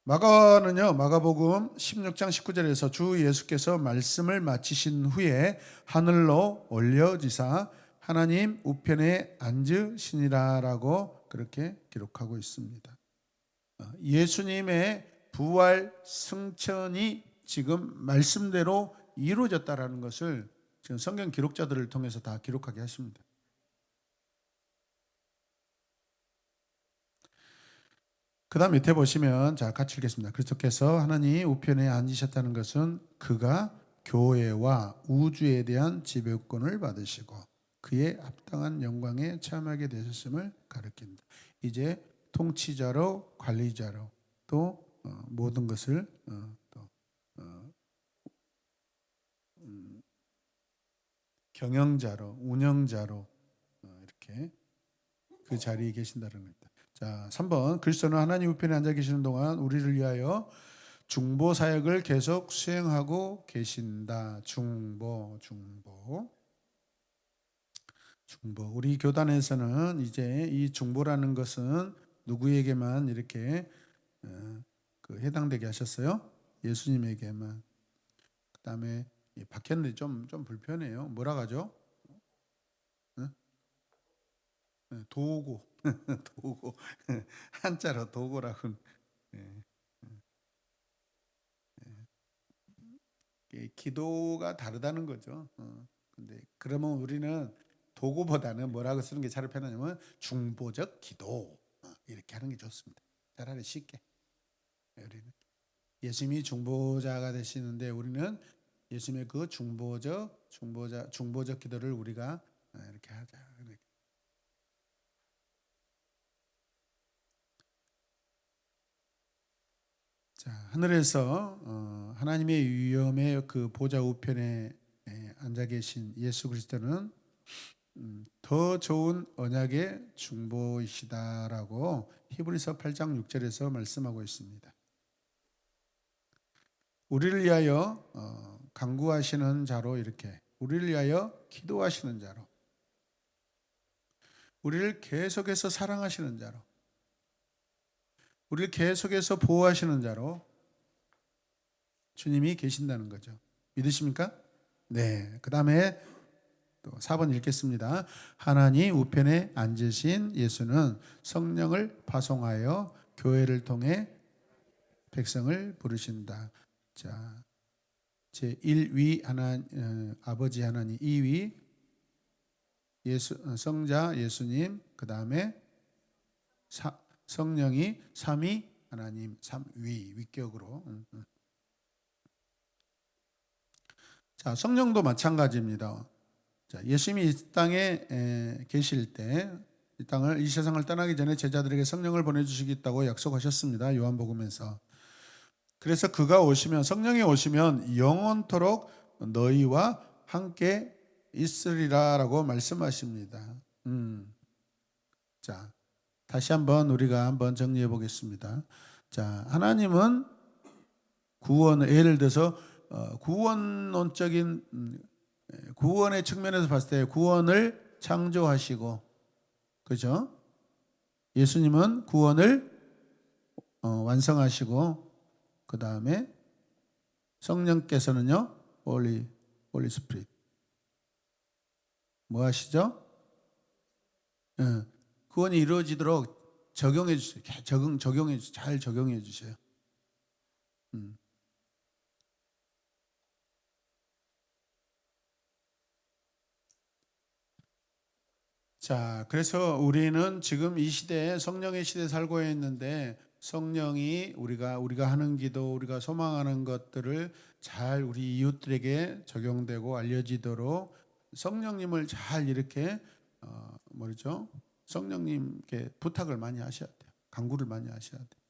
마가복음 16장 19절에서 주 예수께서 말씀을 마치신 후에 하늘로 올려지사 하나님 우편에 앉으시니라라고 그렇게 기록하고 있습니다. 예수님의 부활 승천이 지금 말씀대로 이루어졌다라는 것을 지금 성경 기록자들을 통해서 다 기록하게 하십니다. 그 다음 밑에 보시면 자 같이 읽겠습니다. 그리스도께서 하나님 우편에 앉으셨다는 것은 그가 교회와 우주에 대한 지배권을 받으시고 그의 합당한 영광에 체험하게 되셨음을 가리킵니다. 이제 통치자로 관리자로 또 모든 것을 경영자로 운영자로 이렇게 그 자리에 계신다는 겁니다. 자, 3번 그리스도는 하나님 우편에 앉아 계시는 동안 우리를 위하여 중보 사역을 계속 수행하고 계신다. 중보. 우리 교단에서는 이제 이 중보라는 것은 누구에게만 이렇게 해당되게 하셨어요? 예수님에게만. 그다음에 박혔는데 좀 불편해요. 뭐라 하죠? 도구. 도구. 한자로 도구라고. 기도가 다르다는 거죠. 근데 그러면 우리는 도구보다는 뭐라고 쓰는 게 차라리 편하냐면 중보적 기도 이렇게 하는 게 좋습니다. 차라리 쉽게. 우리는 예수님이 중보자가 되시는데 우리는 예수님의 그 중보적 기도를 우리가 이렇게 하자. 자, 하늘에서 하나님의 위엄의 그 보좌 우편에 앉아 계신 예수 그리스도는 더 좋은 언약의 중보이시다라고 히브리서 8장 6절에서 말씀하고 있습니다. 우리를 위하여 간구하시는 자로 이렇게 우리를 위하여 기도하시는 자로 우리를 계속해서 사랑하시는 자로 우리를 계속해서 보호하시는 자로 주님이 계신다는 거죠. 믿으십니까? 네. 그 다음에 또 4번 읽겠습니다. 하나님 우편에 앉으신 예수는 성령을 파송하여 교회를 통해 백성을 부르신다. 자, 제 1위 아버지 하나님, 2위 성자 예수님, 그 다음에 성령이 3위 하나님, 3위 위격으로. 자, 성령도 마찬가지입니다. 자, 예수님이 이 땅에 계실 때, 이 세상을 떠나기 전에 제자들에게 성령을 보내주시겠다고 약속하셨습니다. 요한복음에서. 그래서 성령이 오시면 영원토록 너희와 함께 있으리라라고 말씀하십니다. 자, 다시 우리가 한번 정리해 보겠습니다. 자, 하나님은 예를 들어서 구원론적인 구원의 측면에서 봤을 때 구원을 창조하시고, 그죠? 예수님은 구원을 완성하시고, 그 다음에 성령께서는요, Holy Spirit 뭐 하시죠? 구원이 이루어지도록 적용해 주세요. 잘 적용해 주세요. 자, 그래서 우리는 지금 이 시대에 성령의 시대에 살고 있는데, 성령이 우리가 하는 기도, 우리가 소망하는 것들을 잘 우리 이웃들에게 적용되고 알려지도록 성령님을 잘 이렇게 성령님께 부탁을 많이 하셔야 돼요. 간구를 많이 하셔야 돼요.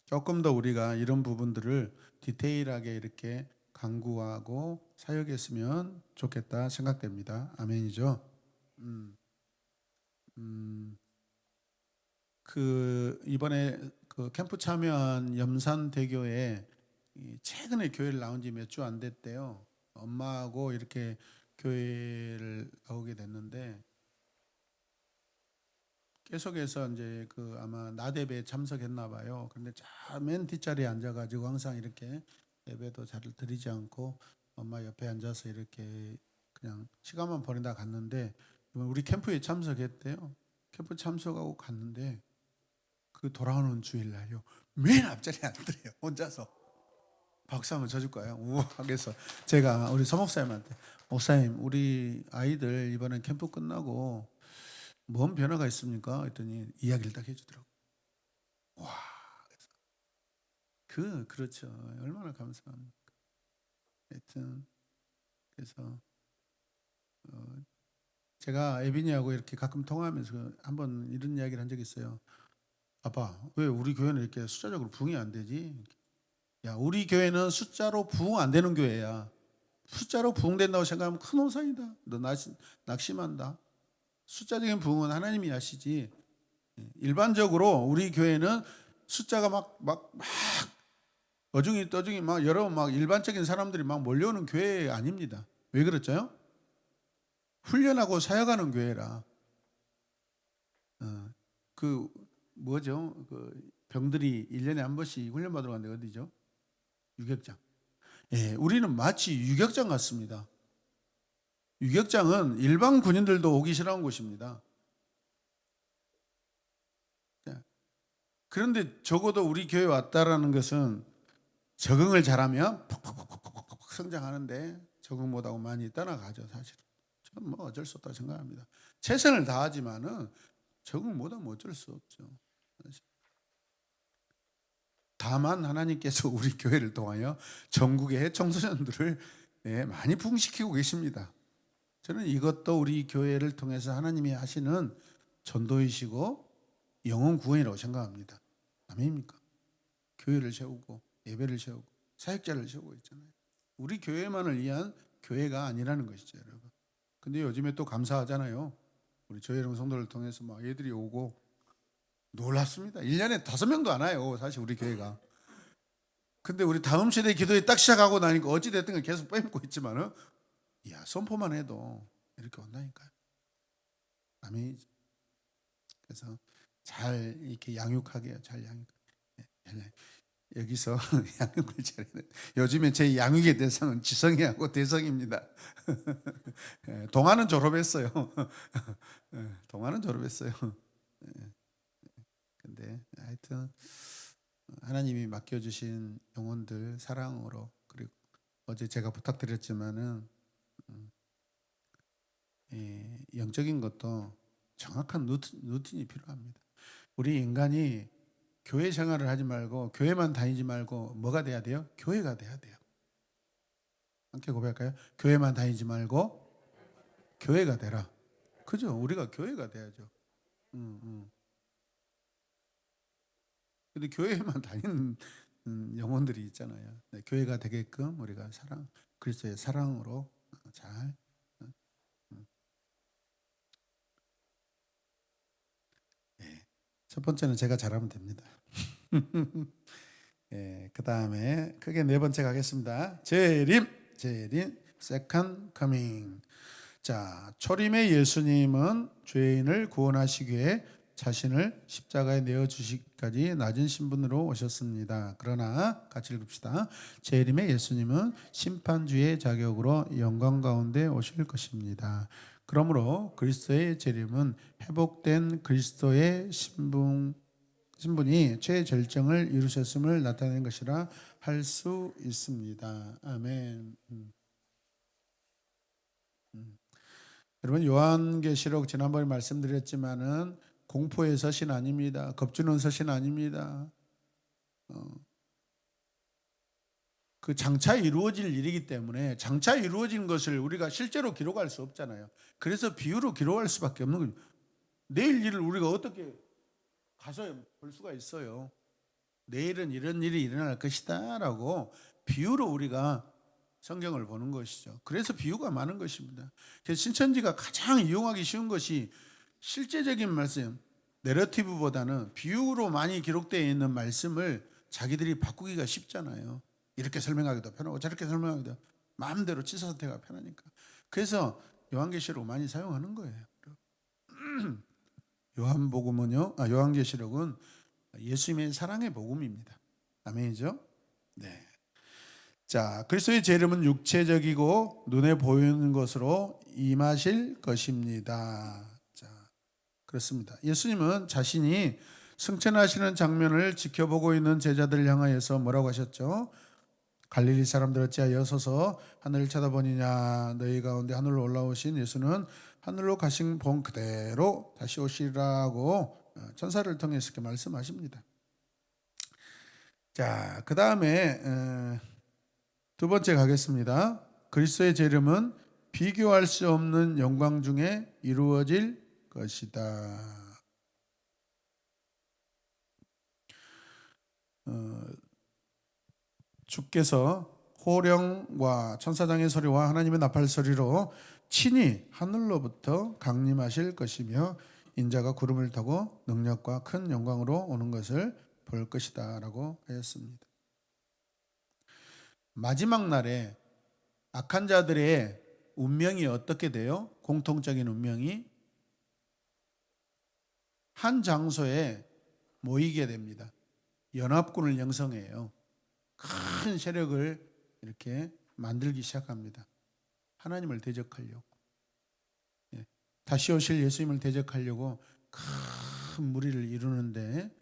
조금 더 우리가 이런 부분들을 디테일하게 이렇게 간구하고 사역했으면 좋겠다 생각됩니다. 아멘이죠. 이번에 캠프 참여한 염산대교에 최근에 교회를 나온 지 몇 주 안 됐대요. 엄마하고 이렇게 교회를 나오게 됐는데, 계속해서 이제 아마 나대배에 참석했나 봐요. 근데 맨 뒷자리에 앉아가지고 항상 이렇게 예배도 잘 드리지 않고 엄마 옆에 앉아서 이렇게 그냥 시간만 보내다 갔는데, 우리 캠프에 참석했대요. 캠프 참석하고 갔는데 돌아오는 주일날요, 맨 앞자리에 앉더래요. 혼자서. 박수 한번 쳐줄까요? 우악해서 제가 우리 서목사님한테, 목사님 우리 아이들 이번에 캠프 끝나고 뭔 변화가 있습니까? 했더니 이야기를 딱 해주더라고요. 와, 그렇죠. 얼마나 감사합니까? 하여튼 그래서 제가 에비니하고 이렇게 가끔 통화하면서 한번 이런 이야기를 한 적이 있어요. 아빠, 왜 우리 교회는 이렇게 숫자적으로 부흥이 안 되지? 야, 우리 교회는 숫자로 부흥 안 되는 교회야. 숫자로 부흥된다고 생각하면 큰 오산이다. 너 낙심한다. 숫자적인 부흥은 하나님이 하시지. 일반적으로 우리 교회는 숫자가 막 어중이 떠중이 여러 일반적인 사람들이 몰려오는 교회 아닙니다. 왜 그렇죠? 훈련하고 사역하는 교회라. 병들이 1년에 한 번씩 훈련 받으러 가는데 어디죠? 유격장. 예, 우리는 마치 유격장 같습니다. 유격장은 일반 군인들도 오기 싫어하는 곳입니다. 그런데 적어도 우리 교회 왔다라는 것은 적응을 잘하면 퍽퍽퍽퍽 성장하는데, 적응 못하고 많이 떠나가죠. 사실은 저는 어쩔 수 없다고 생각합니다. 최선을 다하지만은 적응 못하면 어쩔 수 없죠. 다만 하나님께서 우리 교회를 통하여 전국의 청소년들을 많이 부흥시키고 계십니다. 저는 이것도 우리 교회를 통해서 하나님이 하시는 전도이시고 영혼 구원이라고 생각합니다. 아멘입니까? 교회를 세우고 예배를 세우고 사역자를 세우고 있잖아요. 우리 교회만을 위한 교회가 아니라는 것이죠, 여러분. 근데 요즘에 또 감사하잖아요. 우리 저희랑 성도를 통해서 애들이 오고 놀랍습니다. 1년에 5명도 안 와요, 사실 우리 교회가. 근데 우리 다음 세대 기도에 딱 시작하고 나니까 어찌됐든 계속 빼먹고 있지만은, 선포만 해도 이렇게 온다니까요. 아멘. 그래서 잘 이렇게 양육하게요. 잘 양육. 여기서 양육을 잘해는 요즘에 제 양육의 대상은 지성이하고 대성입니다. 동아는 졸업했어요. 동아는 졸업했어요. 근데 하여튼 하나님이 맡겨주신 영혼들 사랑으로, 그리고 어제 제가 부탁드렸지만은 영적인 것도 정확한 루틴이 필요합니다. 우리 인간이 교회 생활을 하지 말고 교회만 다니지 말고 뭐가 돼야 돼요? 교회가 돼야 돼요. 함께 고백할까요? 교회만 다니지 말고 교회가 되라. 그죠? 우리가 교회가 돼야죠. 근데 교회만 다니는 영혼들이 있잖아요. 네, 교회가 되게끔 우리가 그리스도의 사랑으로 잘. 예. 첫 번째는 제가 잘하면 됩니다. 예, 그 다음에 크게 네 번째 가겠습니다. 재림, second coming. 자, 초림의 예수님은 죄인을 구원하시기 위해 자신을 십자가에 내어주시기까지 낮은 신분으로 오셨습니다. 그러나 같이 읽읍시다. 재림의 예수님은 심판주의 자격으로 영광 가운데 오실 것입니다. 그러므로 그리스도의 재림은 회복된 그리스도의 신분이 최절정을 이루셨음을 나타내는 것이라 할 수 있습니다. 아멘. 여러분, 요한계시록 지난번에 말씀드렸지만은 공포의 서신 아닙니다. 겁주는 서신 아닙니다. 그 장차 이루어질 일이기 때문에 장차 이루어진 것을 우리가 실제로 기록할 수 없잖아요. 그래서 비유로 기록할 수밖에 없는 거죠. 내일 일을 우리가 어떻게 가서 볼 수가 있어요. 내일은 이런 일이 일어날 것이다 라고 비유로 우리가 성경을 보는 것이죠. 그래서 비유가 많은 것입니다. 그래서 신천지가 가장 이용하기 쉬운 것이 실제적인 말씀, 내러티브보다는 비유로 많이 기록되어 있는 말씀을 자기들이 바꾸기가 쉽잖아요. 이렇게 설명하기도 편하고 저렇게 설명하기도 마음대로 취사 선택하기가 편하니까. 그래서 요한계시록 많이 사용하는 거예요. 요한계시록은 예수님의 사랑의 복음입니다. 아멘이죠? 네. 자, 그리스도의 재림은 육체적이고 눈에 보이는 것으로 임하실 것입니다. 자, 그렇습니다. 예수님은 자신이 승천하시는 장면을 지켜보고 있는 제자들을 향하여서 뭐라고 하셨죠? 갈릴리 사람들 어찌하여 서서 하늘을 쳐다보느냐. 너희 가운데 하늘로 올라오신 예수는 하늘로 가신 본 그대로 다시 오시라고 천사를 통해서 이렇게 말씀하십니다. 자, 그 다음에 두 번째 가겠습니다. 그리스도의 재림은 비교할 수 없는 영광 중에 이루어질 것이다. 주께서 호령과 천사장의 소리와 하나님의 나팔 소리로 친히 하늘로부터 강림하실 것이며 인자가 구름을 타고 능력과 큰 영광으로 오는 것을 볼 것이다 라고 하였습니다. 마지막 날에 악한 자들의 운명이 어떻게 돼요? 공통적인 운명이 한 장소에 모이게 됩니다. 연합군을 형성해요. 큰 세력을 이렇게 만들기 시작합니다. 하나님을 대적하려고. 다시 오실 예수님을 대적하려고 큰 무리를 이루는데,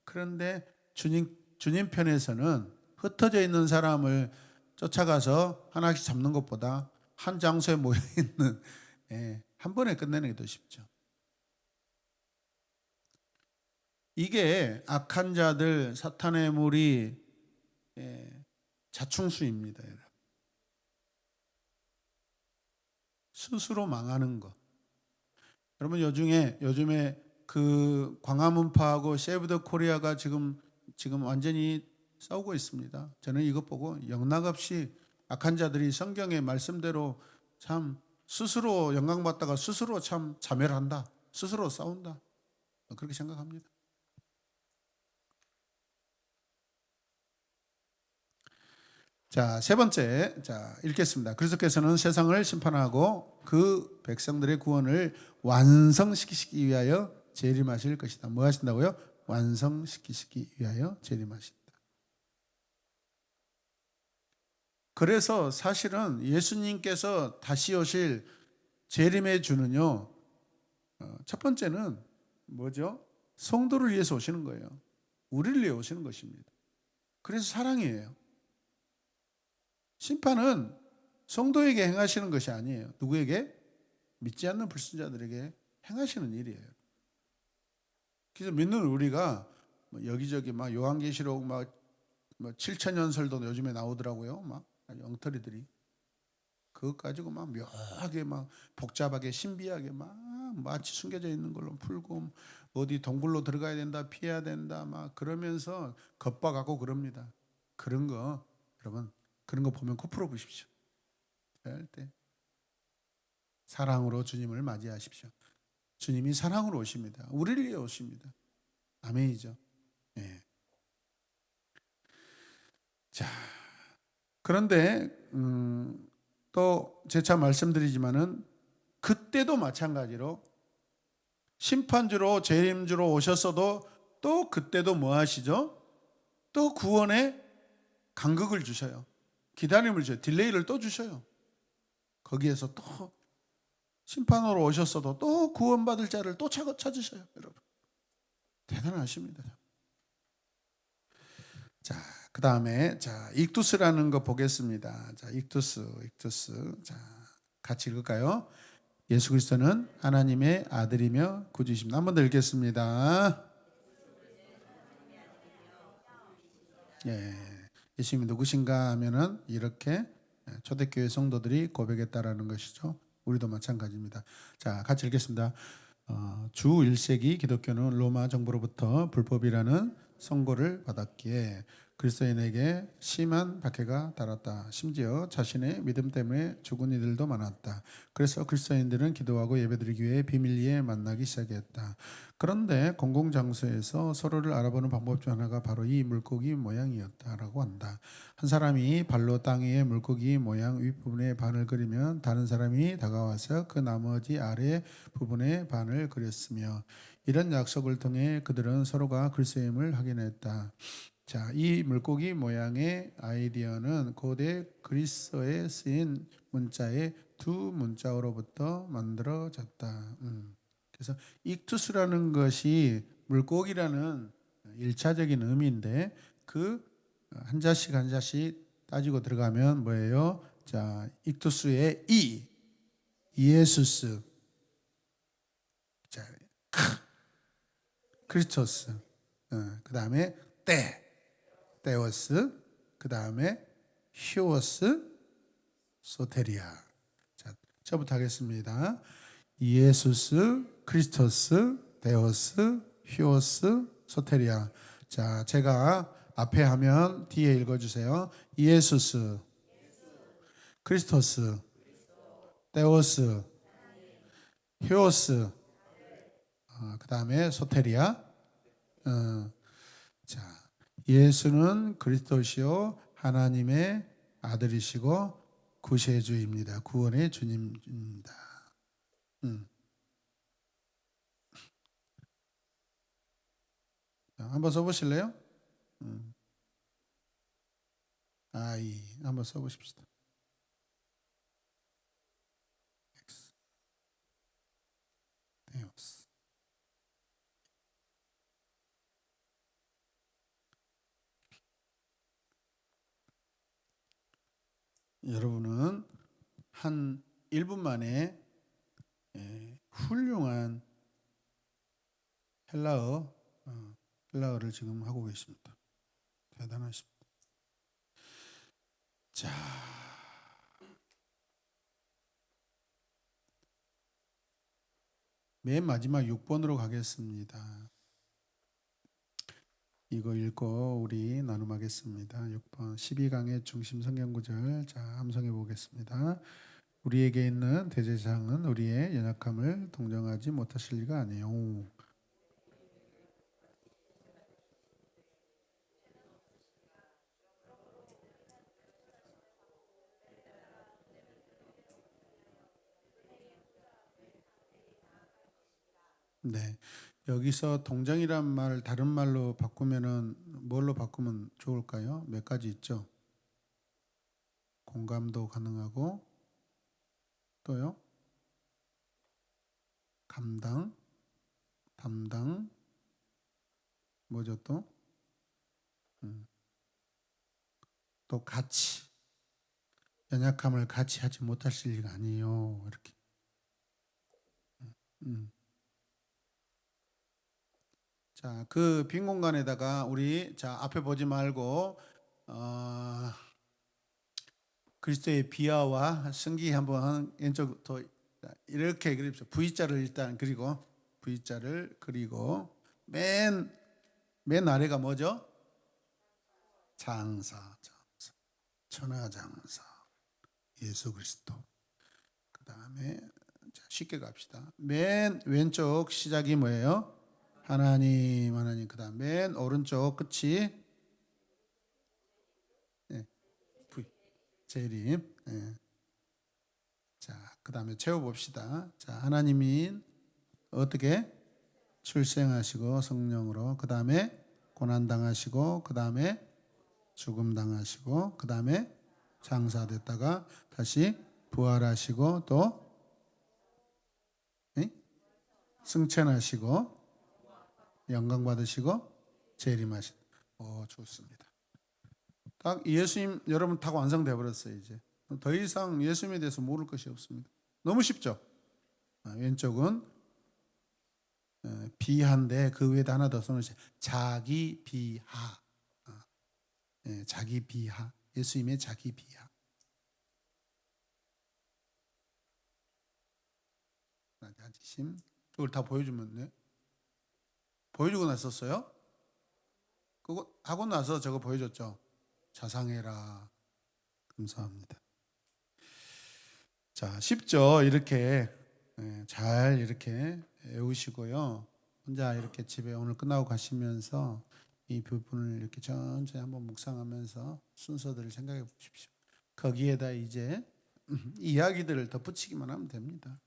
그런데 주님 편에서는 흩어져 있는 사람을 쫓아가서 하나씩 잡는 것보다 한 장소에 모여있는 한 번에 끝내는 게 더 쉽죠. 이게 악한 자들, 사탄의 무리 자충수입니다. 스스로 망하는 것. 여러분, 요즘에 그 광화문파하고 세이브 더 코리아가 지금 완전히 싸우고 있습니다. 저는 이것 보고 영락없이 악한 자들이 성경의 말씀대로 참 스스로 영광받다가 스스로 참 자멸한다, 스스로 싸운다, 그렇게 생각합니다. 자, 세 번째, 읽겠습니다. 그리스도께서는 세상을 심판하고 그 백성들의 구원을 완성시키시기 위하여 재림하실 것이다. 뭐 하신다고요? 완성시키시기 위하여 재림하신다. 그래서 사실은 예수님께서 다시 오실 재림의 주는요, 첫 번째는 뭐죠? 성도를 위해서 오시는 거예요. 우리를 위해 오시는 것입니다. 그래서 사랑이에요. 심판은 성도에게 행하시는 것이 아니에요. 누구에게? 믿지 않는 불신자들에게 행하시는 일이에요. 그래서 믿는 우리가 여기저기 막 요한계시록 막 7천 연설도 요즘에 나오더라고요. 막 엉터리들이 그것 가지고 막 묘하게 막 복잡하게 신비하게 막 마치 숨겨져 있는 걸로 풀고 어디 동굴로 들어가야 된다, 피해야 된다 막 그러면서 겁박하고 그럽니다. 그런 거 여러분, 그런 거 보면 코 풀어 보십시오. 절대 사랑으로 주님을 맞이하십시오. 주님이 사랑으로 오십니다. 우리를 위해 오십니다. 아멘이죠. 예. 자, 그런데 또 재차 말씀드리지만은 그때도 마찬가지로 심판주로 재림주로 오셨어도 또 그때도 뭐 하시죠? 또 구원의 간극을 주셔요. 기다림을 줘요. 딜레이를 또 주셔요. 거기에서 또 심판으로 오셨어도 또 구원받을 자를 또 찾으셔요. 여러분 대단하십니다. 자, 그 다음에 자 익투스라는 거 보겠습니다. 자, 익투스. 자, 같이 읽을까요? 예수 그리스도는 하나님의 아들이며 구주십니다. 한 번 더 읽겠습니다. 예, 예수님이 누구신가 하면은 이렇게 초대교회 성도들이 고백했다라는 것이죠. 우리도 마찬가지입니다. 자, 같이 읽겠습니다. 주 1세기 기독교는 로마 정부로부터 불법이라는 선고를 받았기에 그리스도인에게 심한 박해가 달았다. 심지어 자신의 믿음 때문에 죽은 이들도 많았다. 그래서 그리스도인들은 기도하고 예배드리기 위해 비밀리에 만나기 시작했다. 그런데 공공장소에서 서로를 알아보는 방법 중 하나가 바로 이 물고기 모양이었다라고 한다. 한 사람이 발로 땅 위에 물고기 모양 윗부분에 반을 그리면 다른 사람이 다가와서 그 나머지 아래 부분에 반을 그렸으며 이런 약속을 통해 그들은 서로가 그리스도임을 확인했다. 자, 이 물고기 모양의 아이디어는 고대 그리스어에 쓰인 문자의 두 문자어로부터 만들어졌다. 그래서 익투스라는 것이 물고기라는 일차적인 의미인데 그 한 자씩 한 자씩 따지고 들어가면 뭐예요? 자, 익투스의 이에수스, 자, 크리스토스, 그 다음에 데오스, 그 다음에 히오스, 소테리아. 자, 저부터 하겠습니다. 이에수스, 크리스토스, 데오스, 히오스, 소테리아. 자, 제가 앞에 하면 뒤에 읽어주세요. 이에수스, 크리스토스, 데오스, 히오스, 그 다음에 소테리아. 자, 예수는 그리스도시요 하나님의 아들이시고 구세주입니다. 구원의 주님입니다. 자, 한번 써보실래요? 아이 한번 써보십시다. 데오스. 여러분은 한 1분 만에 훌륭한 헬라어를 지금 하고 계십니다. 대단하십니다. 자, 맨 마지막 6번으로 가겠습니다. 이거 읽고 우리 나눔하겠습니다. 6번 12강의 중심 성경구절. 자, 함성해 보겠습니다. 우리에게 있는 대제사장은 우리의 연약함을 동정하지 못하실 리가 아니에요. 네. 여기서 동정이란 말 다른 말로 바꾸면은 뭘로 바꾸면 좋을까요? 몇 가지 있죠. 공감도 가능하고 또요 감당, 담당 뭐죠 또? 또 같이 연약함을 같이 하지 못하실 리가 아니에요. 이렇게. 음. 자, 그 빈 공간에다가 우리 자 앞에 보지 말고 그리스도의 비하와 승기 한번 왼쪽부터 이렇게 그립시다. V자를 일단 그리고 V자를 그리고 맨 아래가 뭐죠? 장사, 천하장사 예수 그리스도. 그 다음에 쉽게 갑시다. 맨 왼쪽 시작이 뭐예요? 하나님, 하나님. 그 다음 맨 오른쪽 끝이 V, 재림. 자, 그 다음에 채워봅시다. 자, 하나님이 어떻게 출생하시고 성령으로, 그 다음에 고난당하시고, 그 다음에 죽음당하시고, 그 다음에 장사됐다가 다시 부활하시고, 또 승천하시고, 영광 받으시고, 재림하신. 좋습니다. 딱 예수님 여러분 다 완성돼 버렸어요. 이제 더 이상 예수님에 대해서 모를 것이 없습니다. 너무 쉽죠? 왼쪽은 비하인데 그 위에다 하나 더 써놓으세요. 자기 비하. 자기 비하. 예수님의 자기 비하. 자지심. 그걸 다 보여주면 돼. 보여주고 났었어요? 그거 하고 나서 저거 보여줬죠. 자상해라. 감사합니다. 자, 쉽죠? 이렇게 잘 이렇게 외우시고요. 혼자 이렇게 집에 오늘 끝나고 가시면서 이 부분을 이렇게 천천히 한번 묵상하면서 순서들을 생각해 보십시오. 거기에다 이제 이야기들을 덧붙이기만 하면 됩니다.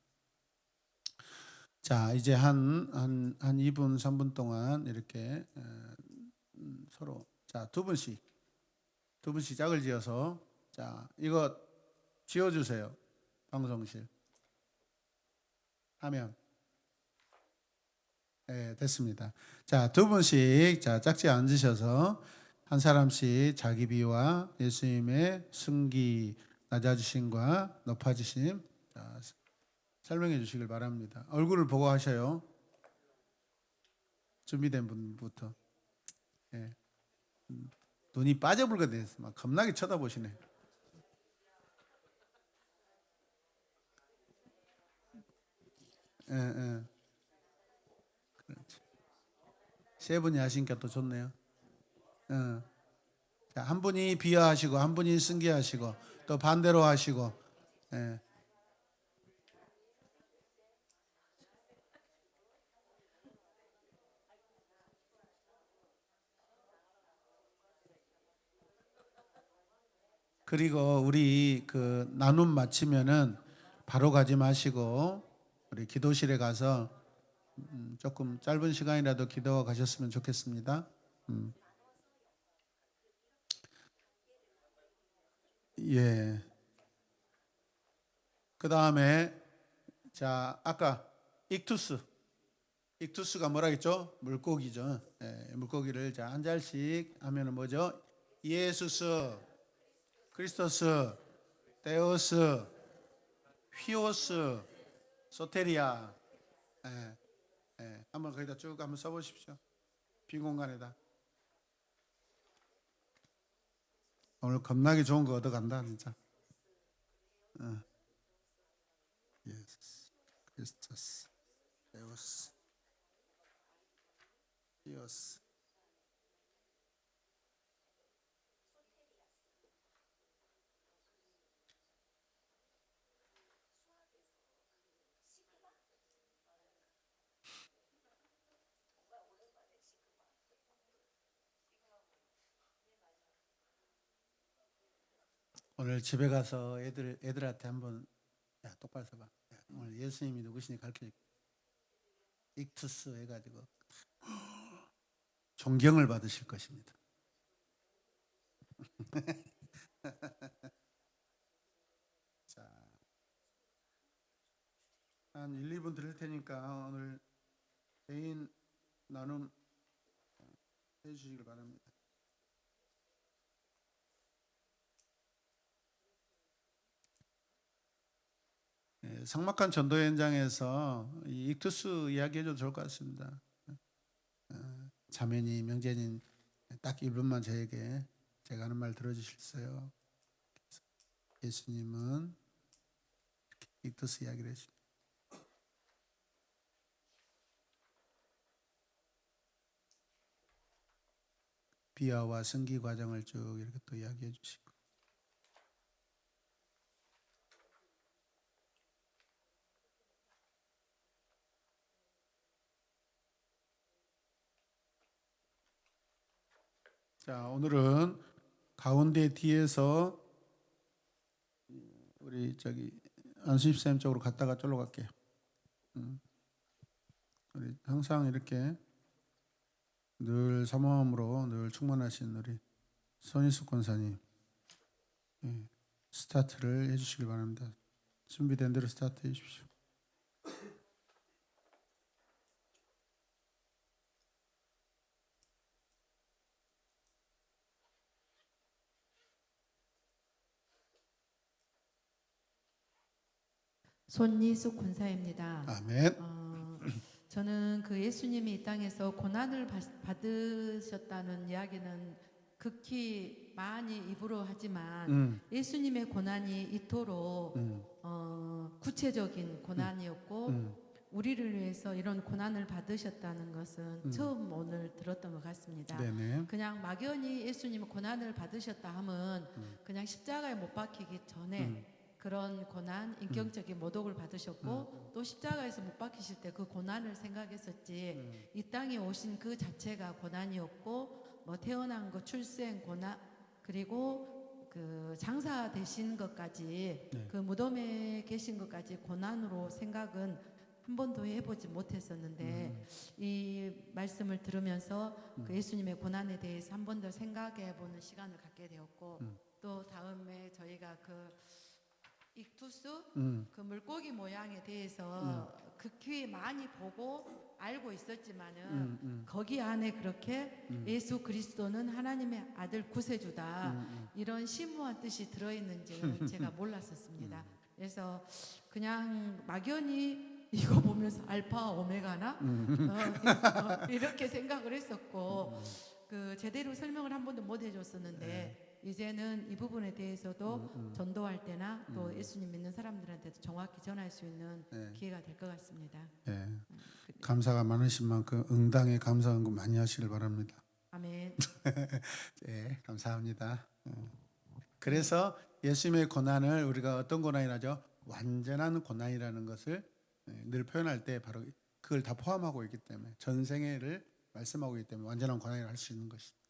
자, 이제 한 2분, 3분 동안 이렇게 서로 자, 두 분씩 짝을 지어서 자, 이거 지어주세요. 방송실 하면 됐습니다. 자, 두 분씩 자 짝지 앉으셔서 한 사람씩 자기 비와 예수님의 승기 낮아지심과 높아지심 자, 설명해 주시길 바랍니다. 얼굴을 보고 하셔요. 준비된 분부터. 눈이 빠져불게 됐어. 막 겁나게 쳐다보시네. 그렇지. 세 분이 하시니까 또 좋네요. 자, 한 분이 비하하시고 한 분이 승기하시고 또 반대로 하시고. 그리고 우리 그 나눔 마치면은 바로 가지 마시고 우리 기도실에 가서 조금 짧은 시간이라도 기도가 가셨으면 좋겠습니다. 예. 그 다음에 자 아까 익투스가 뭐라 했죠? 물고기죠. 물고기를 자 한 잔씩 하면은 뭐죠? 예수스, 크리스토스, 데오스, 휘오스, 소테리아. 한번 거기다 쭉 한번 써보십시오. 빈 공간에다. 오늘 겁나게 좋은 거 얻어간다 진짜. 예수, 크리스토스, 데오스, 휘오스. 오늘 집에 가서 애들한테 한번 야 똑바로 서봐. 야, 오늘 예수님이 누구시니 가르쳐. 익투스 해가지고 존경을 받으실 것입니다. 한 1, 2분 드릴 테니까 오늘 개인 나눔 해주시길 바랍니다. 삭막한 전도 현장에서 이 익투스 이야기해줘도 좋을 것 같습니다. 자매님, 명재님 딱 1분만 제가 하는 말 들어주실어요? 예수님은 익투스 이야기를 해주십니다. 비화와 승기 과정을 쭉 이렇게 또 이야기해 주시고. 자, 오늘은 가운데 뒤에서 우리 안수집사님 쪽으로 갔다가 쫄로 갈게요. 우리 항상 이렇게 늘 사모함으로 늘 충만하신 우리 손희숙 권사님, 스타트를 해주시길 바랍니다. 준비된 대로 스타트 해주십시오. 손희숙 권사입니다. 아멘. 저는 그 예수님이 이 땅에서 고난을 받으셨다는 이야기는 극히 많이 입으로 하지만 예수님의 고난이 이토록 구체적인 고난이었고 우리를 위해서 이런 고난을 받으셨다는 것은 처음 오늘 들었던 것 같습니다. 네네. 그냥 막연히 예수님은 고난을 받으셨다 하면 그냥 십자가에 못 박히기 전에 그런 고난, 인격적인 모독을 받으셨고 또 십자가에서 못 박히실 때 그 고난을 생각했었지 이 땅에 오신 그 자체가 고난이었고 뭐 태어난 거, 출생 고난, 그리고 그 장사 되신 것까지 그 무덤에 계신 것까지 고난으로 생각은 한 번도 해보지 못했었는데 이 말씀을 들으면서 그 예수님의 고난에 대해서 한 번 더 생각해보는 시간을 갖게 되었고 또 다음에 저희가 그 익투스 그 물고기 모양에 대해서 극히 많이 보고 알고 있었지만은 거기 안에 그렇게 예수 그리스도는 하나님의 아들 구세주다 이런 심오한 뜻이 들어있는지는 제가 몰랐었습니다. 그래서 그냥 막연히 이거 보면서 알파 오메가나 이렇게 생각을 했었고 그 제대로 설명을 한 번도 못 해줬었는데 이제는 이 부분에 대해서도 전도할 때나 또 예수님 믿는 사람들한테도 정확히 전할 수 있는 기회가 될 것 같습니다. 네. 감사가 많으신 만큼 응당에 감사한 거 많이 하시길 바랍니다. 아멘. 네, 감사합니다. 그래서 예수님의 고난을 우리가 어떤 고난이라죠? 완전한 고난이라는 것을 늘 표현할 때 바로 그걸 다 포함하고 있기 때문에 전생애를 말씀하고 있기 때문에 완전한 고난이라 할 수 있는 것입니다.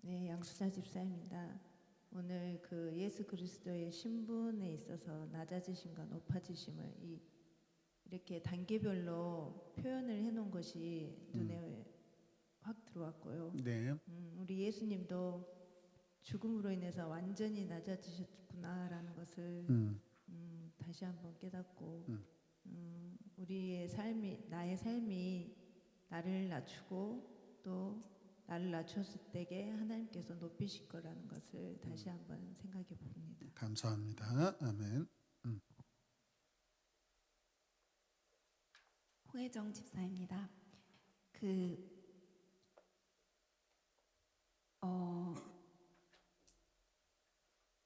네, 양수자 집사입니다. 오늘 그 예수 그리스도의 신분에 있어서 낮아지심과 높아지심을 이렇게 단계별로 표현을 해놓은 것이 눈에 확 들어왔고요. 네. 우리 예수님도 죽음으로 인해서 완전히 낮아지셨구나라는 것을 다시 한번 깨닫고 우리의 삶이 나의 삶이 나를 낮추고 또 나를 낮췄을 때에 하나님께서 높이실 거라는 것을 다시 한번 생각해 봅니다. 감사합니다. 아멘. 홍혜정 집사입니다.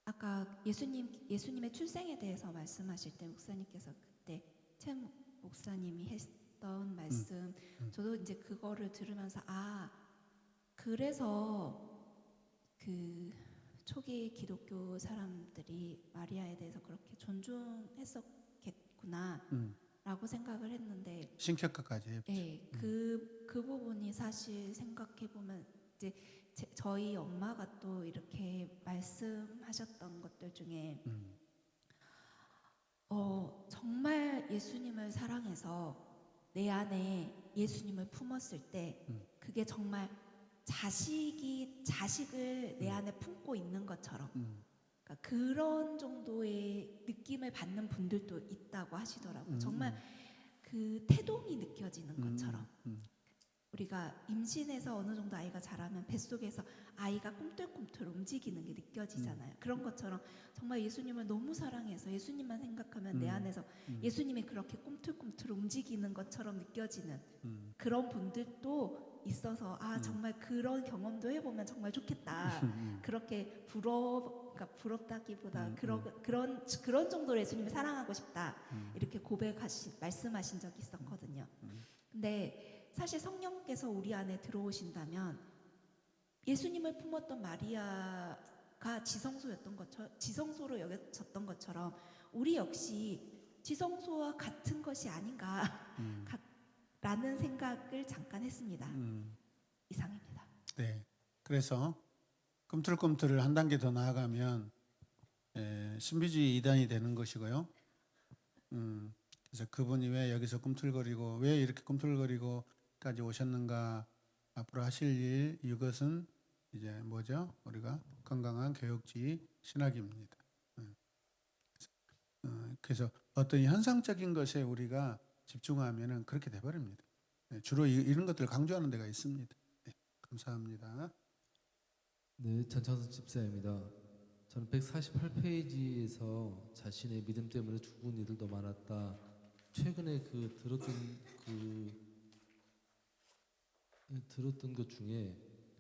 아까 예수님의 출생에 대해서 말씀하실 때 목사님께서 그때 최 목사님이 했던 말씀, 저도 이제 그거를 들으면서 그래서 그 초기 기독교 사람들이 마리아에 대해서 그렇게 존중했었겠구나라고 생각을 했는데 신격화까지 했죠. 네, 그 부분이 사실 생각해 보면 이제 저희 엄마가 또 이렇게 말씀하셨던 것들 중에 정말 예수님을 사랑해서 내 안에 예수님을 품었을 때 그게 정말 자식을 내 안에 품고 있는 것처럼 그러니까 그런 정도의 느낌을 받는 분들도 있다고 하시더라고요. 정말 그 태동이 느껴지는 것처럼. 우리가 임신해서 어느 정도 아이가 자라면 뱃속에서 아이가 꿈틀꿈틀 움직이는 게 느껴지잖아요. 그런 것처럼 정말 예수님을 너무 사랑해서 예수님만 생각하면 내 안에서 예수님이 그렇게 꿈틀꿈틀 움직이는 것처럼 느껴지는 그런 분들도 있어서 아 정말 그런 경험도 해보면 정말 좋겠다. 그렇게 그러니까 부럽다기보다 그런 정도로 예수님을 사랑하고 싶다. 이렇게 말씀하신 적이 있었거든요. 근데 사실 성령께서 우리 안에 들어오신다면 예수님을 품었던 마리아가 지성소로 여겨졌던 것처럼 우리 역시 지성소와 같은 것이 아닌가 라는 생각을 잠깐 했습니다. 이상입니다. 네. 그래서 꿈틀꿈틀을 한 단계 더 나아가면 신비주의 이단이 되는 것이고요. 그래서 그분이 왜 여기서 꿈틀거리고 왜 이렇게 꿈틀거리고까지 오셨는가, 앞으로 하실 일, 이것은 이제 뭐죠? 우리가 건강한 교육주의 신학입니다. 그래서 어떤 현상적인 것에 우리가 집중하면은 그렇게 돼버립니다. 주로 이런 것들을 강조하는 데가 있습니다. 네, 감사합니다. 네, 전창선 집사입니다. 저는 148페이지에서 자신의 믿음 때문에 죽은 이들도 많았다. 최근에 들었던 것 중에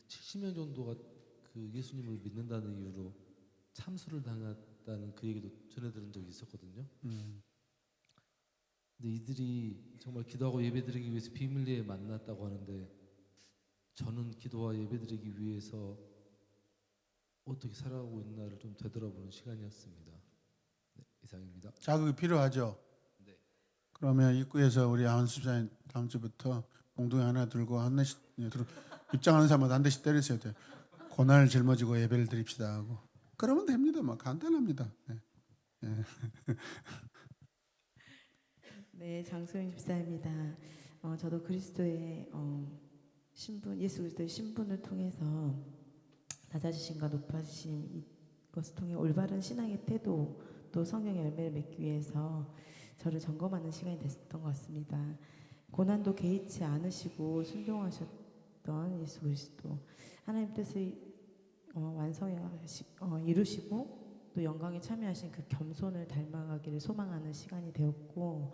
70명 정도가 그 예수님을 믿는다는 이유로 참수를 당했다는 그 얘기도 전해 들은 적이 있었거든요. 근데 이들이 정말 기도하고 예배드리기 위해서 비밀리에 만났다고 하는데 저는 기도와 예배드리기 위해서 어떻게 살아가고 있나를 좀 되돌아보는 시간이었습니다. 네, 이상입니다. 자극이 필요하죠. 네. 그러면 입구에서 우리 안수사님 다음 주부터 공동에 하나 들고 한 대씩 입장하는 사람마다 한 대씩 때리셔야 돼요. 고난을 짊어지고 예배를 드립시다 하고 그러면 됩니다. 뭐 간단합니다. 네. 네. 네, 장소영 집사입니다. 저도 그리스도의 신분, 예수 그리스도의 신분을 통해서 낮아지심과 높아지심 이것을 통해 올바른 신앙의 태도 또 성령의 열매를 맺기 위해서 저를 점검하는 시간이 됐었던 것 같습니다. 고난도 개의치 않으시고 순종하셨던 예수 그리스도 하나님 뜻을 이루시고 또 영광에 참여하신 그 겸손을 닮아가기를 소망하는 시간이 되었고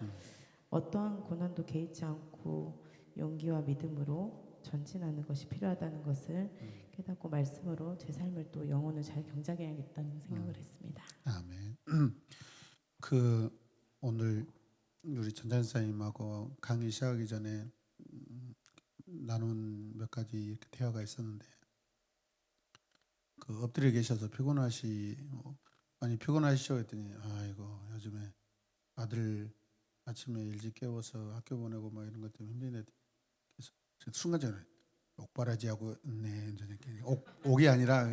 어떠한 고난도 개의치 않고 용기와 믿음으로 전진하는 것이 필요하다는 것을 깨닫고 말씀으로 제 삶을 또 영혼을 잘 경작해야겠다는 생각을 했습니다. 아멘. 오늘 우리 전장사님하고 강의 시작하기 전에 나눈 몇 가지 이렇게 대화가 있었는데 엎드려 계셔서 많이 피곤하시죠 했더니 아이고 요즘에 아들 아침에 일찍 깨워서 학교 보내고 막 이런 것 때문에 힘드네. 그래서 순간적으로 옥바라지하고 네 옥이 아니라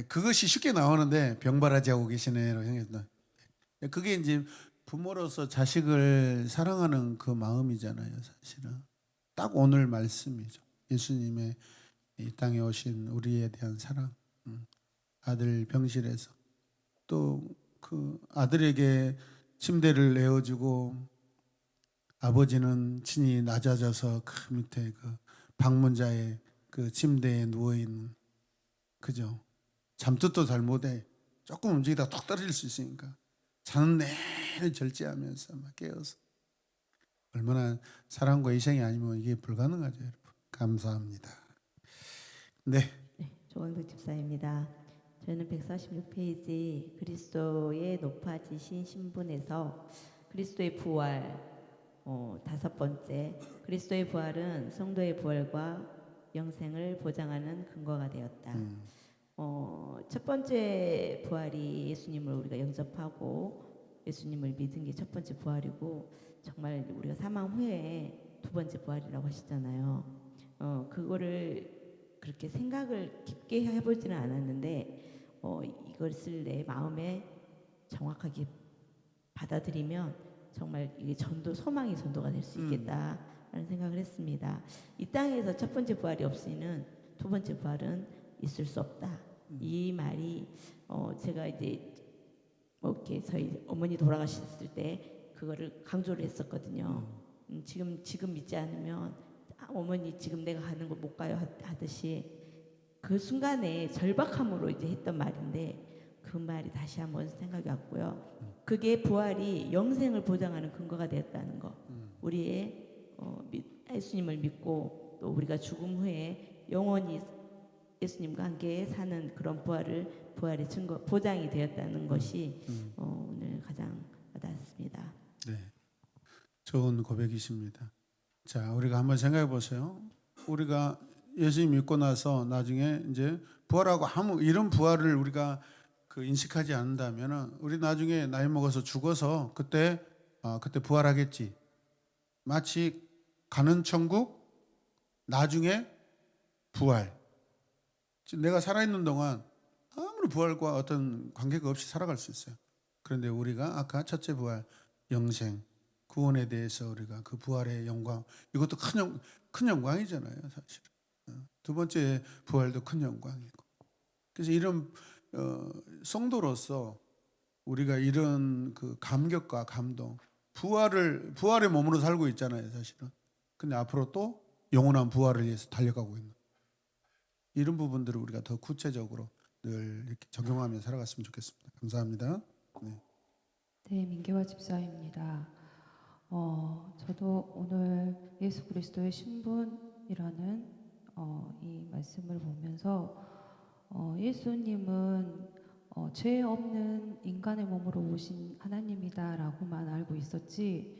그것이 쉽게 나오는데 병바라지하고 계시네라고 생각했다. 그게 이제 부모로서 자식을 사랑하는 그 마음이잖아요. 사실은 딱 오늘 말씀이죠. 예수님의 이 땅에 오신 우리에 대한 사랑. 아들 병실에서 또 그 아들에게 침대를 내어주고 아버지는 친히 낮아져서 그 밑에 그 방문자의 그 침대에 누워 있는 그죠. 잠뜻도 잘 못해. 조금 움직이다 뚝 떨어질 수 있으니까 자는 내내 절제하면서 막 깨어서 얼마나 사랑과 희생이 아니면 이게 불가능하죠, 여러분. 감사합니다. 네. 조광석 집사입니다. 저는 146페이지 그리스도의 높아지신 신분에서 그리스도의 부활 5번째 그리스도의 부활은 성도의 부활과 영생을 보장하는 근거가 되었다. 첫 번째 부활이 예수님을 우리가 영접하고 예수님을 믿은 게 첫 번째 부활이고 정말 우리가 사망 후에 두 번째 부활이라고 하시잖아요. 그거를 그렇게 생각을 깊게 해보지는 않았는데 이것을 내 마음에 정확하게 받아들이면 정말 이게 소망의 전도가 될 수 있겠다라는 생각을 했습니다. 이 땅에서 첫 번째 부활이 없이는 두 번째 부활은 있을 수 없다. 이 말이 제가 이제 뭐 이렇게 저희 어머니 돌아가셨을 때 그거를 강조를 했었거든요. 지금 믿지 않으면 어머니 지금 내가 가는 거 못 가요 하듯이 그 순간에 절박함으로 이제 했던 말인데 그 말이 다시 한번 생각이 왔고요. 그게 부활이 영생을 보장하는 근거가 되었다는 거. 우리의 예수님을 믿고 또 우리가 죽음 후에 영원히 예수님과 함께 사는 그런 부활의 증거 보장이 되었다는 것이 오늘 가장 와닿았습니다. 네, 좋은 고백이십니다. 자, 우리가 한번 생각해 보세요. 우리가 예수님 믿고 나서 나중에 이제 부활하고 이런 부활을 우리가 그 인식하지 않는다면은 우리 나중에 나이 먹어서 죽어서 그때 부활하겠지. 마치 가는 천국 나중에 부활. 지금 내가 살아있는 동안 아무리 부활과 어떤 관계가 없이 살아갈 수 있어요. 그런데 우리가 아까 첫째 부활, 영생, 구원에 대해서 우리가 그 부활의 영광, 이것도 큰 영광이잖아요, 사실은. 두 번째 부활도 큰 영광이고. 그래서 이런 성도로서 우리가 이런 그 감격과 감동, 부활의 몸으로 살고 있잖아요, 사실은. 근데 앞으로 또 영원한 부활을 위해서 달려가고 있는 이런 부분들을 우리가 더 구체적으로 늘 이렇게 적용하며 살아갔으면 좋겠습니다. 감사합니다. 네. 네, 민계화 집사입니다. 저도 오늘 예수 그리스도의 신분이라는 이 말씀을 보면서 예수님은 죄 없는 인간의 몸으로 오신 하나님이다라고만 알고 있었지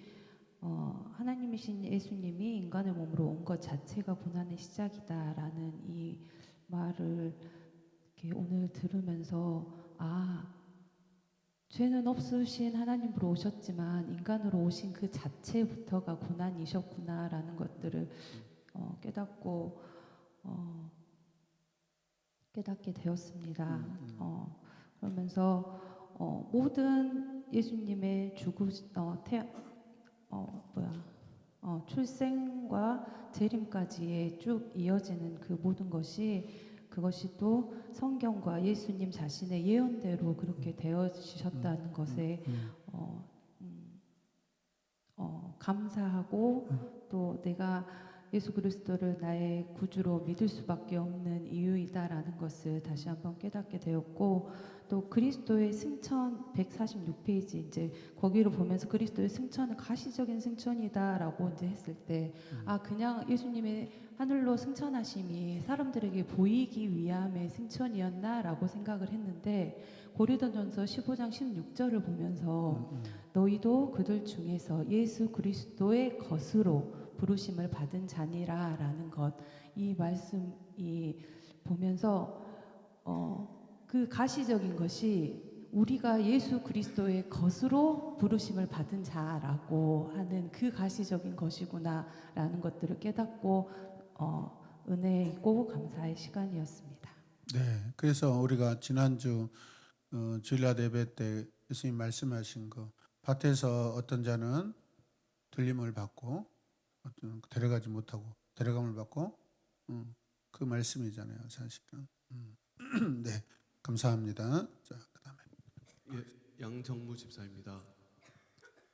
하나님이신 예수님이 인간의 몸으로 온 것 자체가 고난의 시작이다라는 이 말을 이렇게 오늘 들으면서 죄는 없으신 하나님으로 오셨지만 인간으로 오신 그 자체부터가 고난이셨구나라는 것들을 깨닫게 되었습니다. 그러면서 모든 예수님의 출생과 재림까지의 쭉 이어지는 그 모든 그것이 또 성경과 예수님 자신의 예언대로 그렇게 되어지셨다는 것에 감사하고 또 내가 예수 그리스도를 나의 구주로 믿을 수밖에 없는 이유이다라는 것을 다시 한번 깨닫게 되었고 또 그리스도의 승천 146페이지 이제 거기를 보면서 그리스도의 승천은 가시적인 승천이다라고 이제 했을 때 그냥 예수님의 하늘로 승천하심이 사람들에게 보이기 위함의 승천이었나라고 생각을 했는데 고린도전서 15장 16절을 보면서 너희도 그들 중에서 예수 그리스도의 것으로 부르심을 받은 자니라라는 것 이 말씀이 보면서 그 가시적인 것이 우리가 예수 그리스도의 것으로 부르심을 받은 자라고 하는 그 가시적인 것이구나라는 것들을 깨닫고 은혜이고 감사의 시간이었습니다. 네, 그래서 우리가 지난주 주일날 예배 때 예수님 말씀하신 거 밭에서 어떤 자는 들림을 받고 데려가지 못하고 데려감을 받고 그 말씀이잖아요, 사실은. 네, 감사합니다. 자, 그다음에 양정무 집사입니다.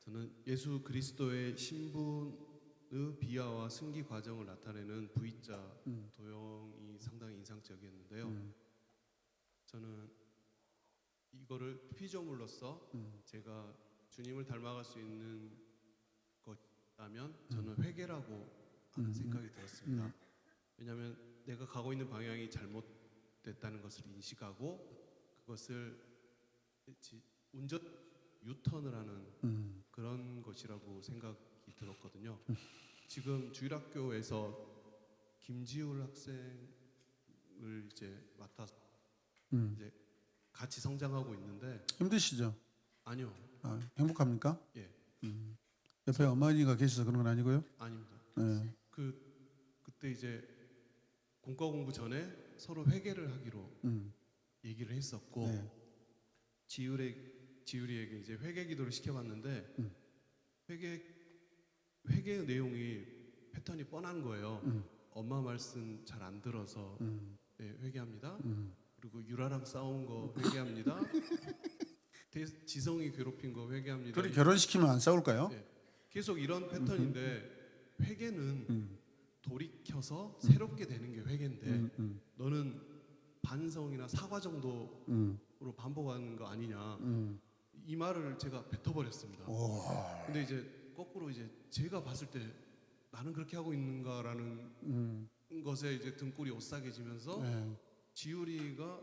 저는 예수 그리스도의 신분의 비하와 승기 과정을 나타내는 V자 도형이 상당히 인상적이었는데요. 저는 이거를 피조물로서 제가 주님을 닮아갈 수 있는 것이라면 저는 회개라고 하는 생각이 들었습니다. 왜냐하면 내가 가고 있는 방향이 잘못됐다는 것을 인식하고 그것을 유턴을 하는 그런 것이라고 생각이 들었거든요. 지금 주일학교에서 김지울 학생을 이제 맡아서 이제 같이 성장하고 있는데 힘드시죠? 아니요. 행복합니까? 예. 옆에 어머니가 계셔서 그런 건 아니고요? 아닙니다. 네. 그때 이제 공과 공부 전에 서로 회개를 하기로 얘기를 했었고 네. 지율이에게 이제 회개 기도를 시켜봤는데 회개의 내용이 패턴이 뻔한 거예요. 엄마 말씀 잘 안 들어서 네, 회개합니다. 그리고 유라랑 싸운 거 회개합니다. 지성이 괴롭힌 거 회개합니다. 둘이 결혼시키면 안 싸울까요? 네. 계속 이런 패턴인데 회개는 돌이켜서 새롭게 되는 게 회개인데 너는 반성이나 사과 정도로 반복하는 거 아니냐 이 말을 제가 뱉어버렸습니다. 근데 이제 거꾸로 이제 제가 봤을 때 나는 그렇게 하고 있는가라는 것에 이제 등골이 오싹해지면서 네. 지율이가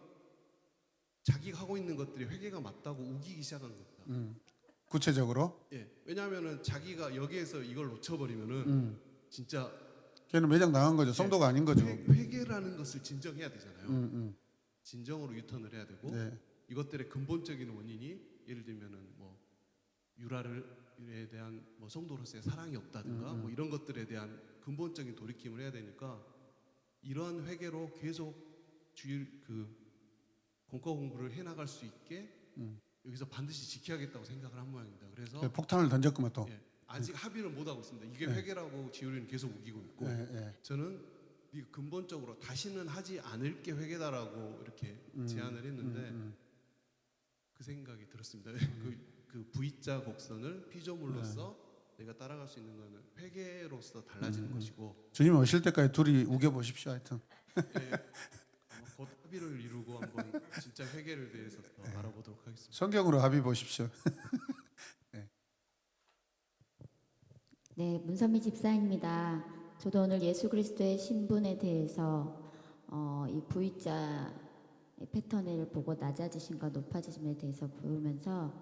자기가 하고 있는 것들이 회개가 맞다고 우기기 시작한 겁니다. 구체적으로 예, 왜냐하면은 자기가 여기에서 이걸 놓쳐버리면은 진짜 걔는 매장 당한 거죠. 성도가 아닌 거죠. 회개라는 것을 진정해야 되잖아요. 진정으로 유턴을 해야 되고 네. 이것들의 근본적인 원인이 예를 들면은 뭐 유라에 대한 뭐 성도로서의 사랑이 없다든가 뭐 이런 것들에 대한 근본적인 돌이킴을 해야 되니까 이러한 회개로 계속 주일 그 공과 공부를 해나갈 수 있게 여기서 반드시 지켜야겠다고 생각을 한 모양입니다. 그래서 폭탄을 던졌구만 또. 예, 아직 합의를 못 하고 있습니다. 이게 네. 회개라고 지율이는 계속 우기고 있고 네. 저는 이 근본적으로 다시는 하지 않을 게 회개다라고 이렇게 제안을 했는데 그 생각이 들었습니다. 그 V자 곡선을 피조물로서 내가 따라갈 수 있는 거는 회개로서 달라지는 것이고 주님 오실 때까지 둘이 우겨 보십시오. 하여튼. 예, 아마 곧 합의를 이루고 한번 진짜 회개를 대해서 더 알아보도록 하겠습니다. 성경으로 합의 보십시오. 네, 문선미 집사입니다. 저도 오늘 예수 그리스도의 신분에 대해서 이 V자 패턴을 보고 낮아지심과 높아지심에 대해서 보면서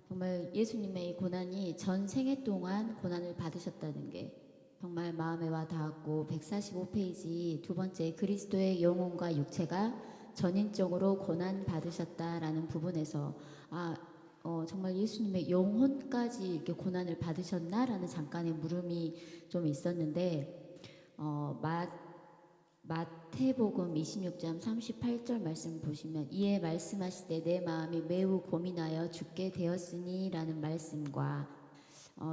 정말 예수님의 이 고난이 전 생애 동안 고난을 받으셨다는 게 정말 마음에 와 닿았고 145페이지 두 번째 그리스도의 영혼과 육체가 전인적으로 고난 받으셨다라는 부분에서 정말 예수님의 영혼까지 이렇게 고난을 받으셨나라는 잠깐의 물음이 좀 있었는데 마태복음 26장 38절 말씀 보시면 이에 말씀하시되 내 마음이 매우 고민하여 죽게 되었으니라는 말씀과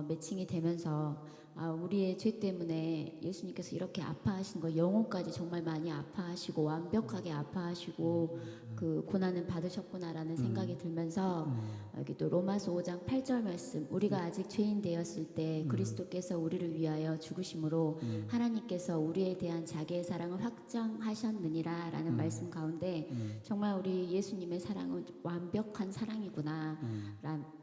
매칭이 되면서 우리의 죄 때문에 예수님께서 이렇게 아파하신 거 영혼까지 정말 많이 아파하시고 완벽하게 아파하시고 그 고난은 받으셨구나라는 생각이 들면서 여기 또 로마서 5장 8절 말씀 우리가 아직 죄인 되었을 때 그리스도께서 우리를 위하여 죽으심으로 하나님께서 우리에 대한 자기의 사랑을 확정하셨느니라 라는 말씀 가운데 정말 우리 예수님의 사랑은 완벽한 사랑이구나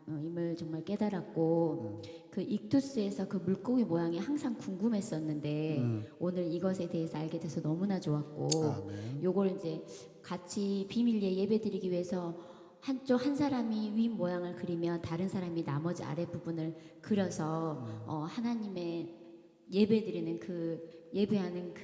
임을 정말 깨달았고 그 익투스에서 그 물고기 모양이 항상 궁금했었는데 오늘 이것에 대해서 알게 돼서 너무나 좋았고 요걸 이제 같이 비밀리에 예배드리기 위해서 한쪽 한 사람이 윗 모양을 그리면 다른 사람이 나머지 아래 부분을 그려서 하나님의 예배드리는 그 예배하는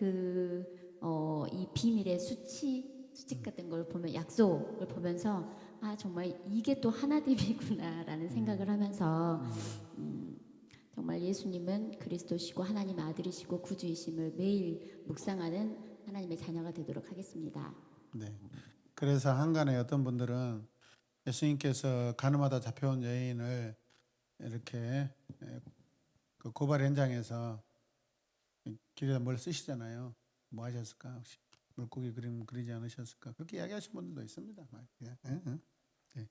이 비밀의 수칙 같은 걸 보면 약속을 보면서 정말 이게 또 하나됨이구나라는 생각을 하면서 정말 예수님은 그리스도시고 하나님의 아들이시고 구주이심을 매일 묵상하는 하나님의 자녀가 되도록 하겠습니다. 네. 그래서 한간에 어떤 분들은 예수님께서 가늠하다 잡혀온 여인을 이렇게 그 고발 현장에서 길에다 뭘 쓰시잖아요. 뭐 하셨을까? 혹시 물고기 그림 그리지 않으셨을까? 그렇게 이야기하신 분들도 있습니다. 네.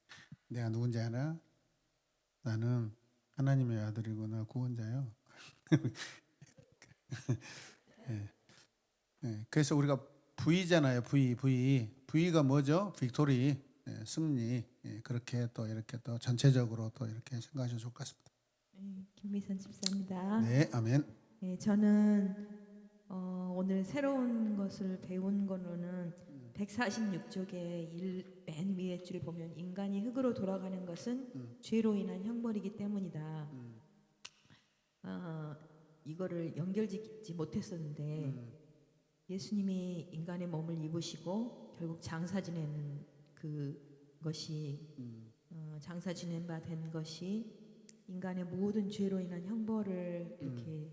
내가 누군지 알아? 나는 하나님의 아들이고 나 구원자요. 네. 그래서 우리가 V잖아요. V가 뭐죠? 빅토리, 승리. 그렇게 또 이렇게 또 전체적으로 또 이렇게 생각하셔도 좋을 것 같습니다. 김미선 집사입니다. 네, 아멘. 네, 저는 오늘 새로운 것을 배운 거로는 146쪽의 맨 위에 줄을 보면 인간이 흙으로 돌아가는 것은 죄로 인한 형벌이기 때문이다. 이거를 연결짓지 못했었는데 예수님이 인간의 몸을 입으시고 결국 장사 지내는 그것이 장사 지낸 바 된 것이 인간의 모든 죄로 인한 형벌을 이렇게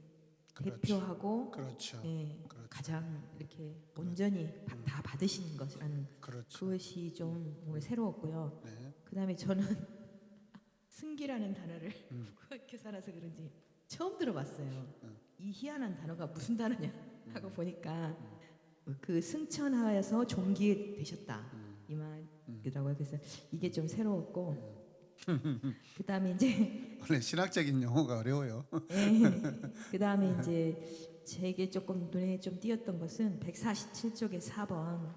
대표하고 그렇죠. 그렇죠. 가장 이렇게 온전히 다 받으시는 것이라는 그렇죠. 그것이 좀 오늘 새로웠고요. 네. 그다음에 저는 승기라는 단어를 국학교 살아서 그런지 처음 들어봤어요. 이 희한한 단어가 무슨 단어냐 하고 보니까 그 승천하여서 종기 되셨다 이 있더라고요. 그래서 이게 좀 새로웠고 그다음에 이제 원래 신학적인 용어가 어려워요. 그다음에 이제 제게 조금 눈에 좀 띄었던 것은 147쪽의 4번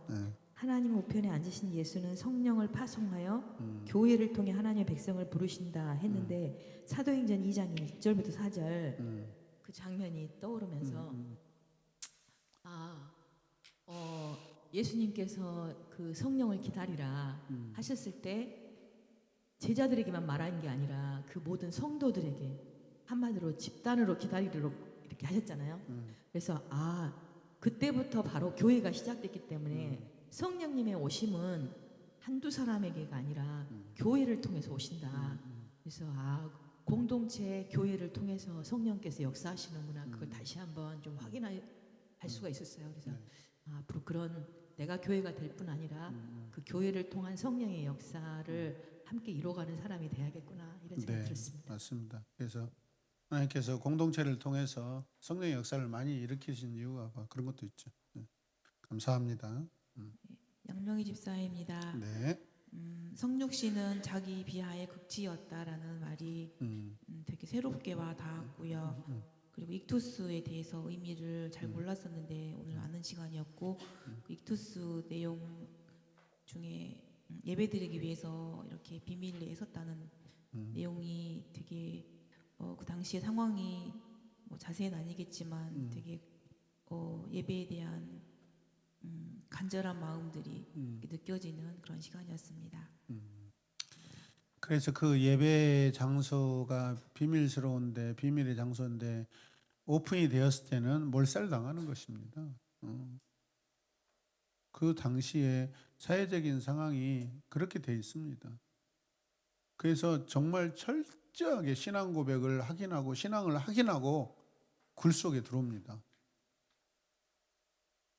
하나님 우편에 앉으신 예수는 성령을 파송하여 교회를 통해 하나님의 백성을 부르신다 했는데 사도행전 2장 1절부터 4절 그 장면이 떠오르면서 예수님께서 그 성령을 기다리라 하셨을 때 제자들에게만 말하는 게 아니라 그 모든 성도들에게 한마디로 집단으로 기다리도록 이렇게 하셨잖아요. 그래서 그때부터 바로 교회가 시작됐기 때문에 성령님의 오심은 한두 사람에게가 아니라 교회를 통해서 오신다. 그래서 공동체 교회를 통해서 성령께서 역사하시는구나. 그걸 다시 한번 좀 확인할 수가 있었어요. 그래서 앞으로 그런 내가 교회가 될 뿐 아니라 그 교회를 통한 성령의 역사를 함께 이뤄가는 사람이 돼야겠구나 이런 생각이 들었습니다. 맞습니다. 그래서 하나님께서 공동체를 통해서 성령의 역사를 많이 일으키신 이유가 그런 것도 있죠. 감사합니다. 양명희 집사입니다. 네. 성육신은 자기 비하의 극치였다라는 말이 되게 새롭게 와 닿았고요. 그리고 익투스에 대해서 의미를 잘 몰랐었는데 오늘 아는 시간이었고 그 익투스 내용 중에 예배드리기 위해서 이렇게 비밀리에 섰다는 내용이 되게 그 당시의 상황이 뭐 자세히는 아니겠지만 되게 예배에 대한 간절한 마음들이 느껴지는 그런 시간이었습니다. 그래서 그 예배 장소가 비밀스러운데 비밀의 장소인데 오픈이 되었을 때는 몰살당하는 것입니다. 그 당시에 사회적인 상황이 그렇게 돼 있습니다. 그래서 정말 철저하게 신앙 고백을 확인하고 신앙을 확인하고 굴 속에 들어옵니다.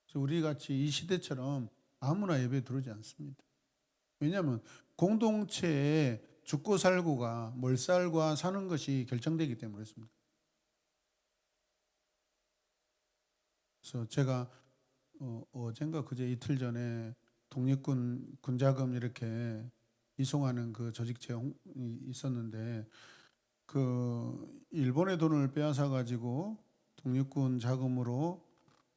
그래서 우리 같이 이 시대처럼 아무나 예배 들어오지 않습니다. 왜냐하면 공동체에 죽고 살고가 몰살과 사는 것이 결정되기 때문에 그렇습니다. 그래서 제가 어젠가 그제 이틀 전에 독립군 군자금 이렇게 이송하는 그 조직체이 있었는데 그 일본의 돈을 빼앗아 가지고 독립군 자금으로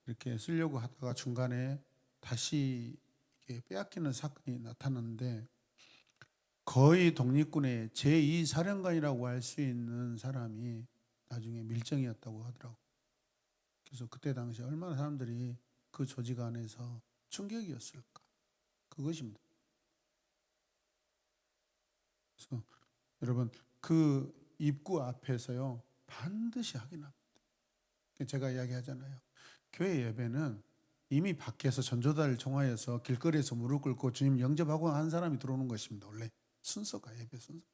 이렇게 쓰려고 하다가 중간에 다시 이게 빼앗기는 사건이 나타났는데 거의 독립군의 제2사령관이라고 할 수 있는 사람이 나중에 밀정이었다고 하더라고요. 그래서 그때 당시 얼마나 사람들이 그 조직 안에서 충격이었을까. 그것입니다. 그래서 여러분 그 입구 앞에서요 반드시 확인합니다. 제가 이야기하잖아요. 교회 예배는 이미 밖에서 전조단을 통하여서 길거리에서 무릎 꿇고 주님 영접하고 한 사람이 들어오는 것입니다. 원래 순서가 예배 순서.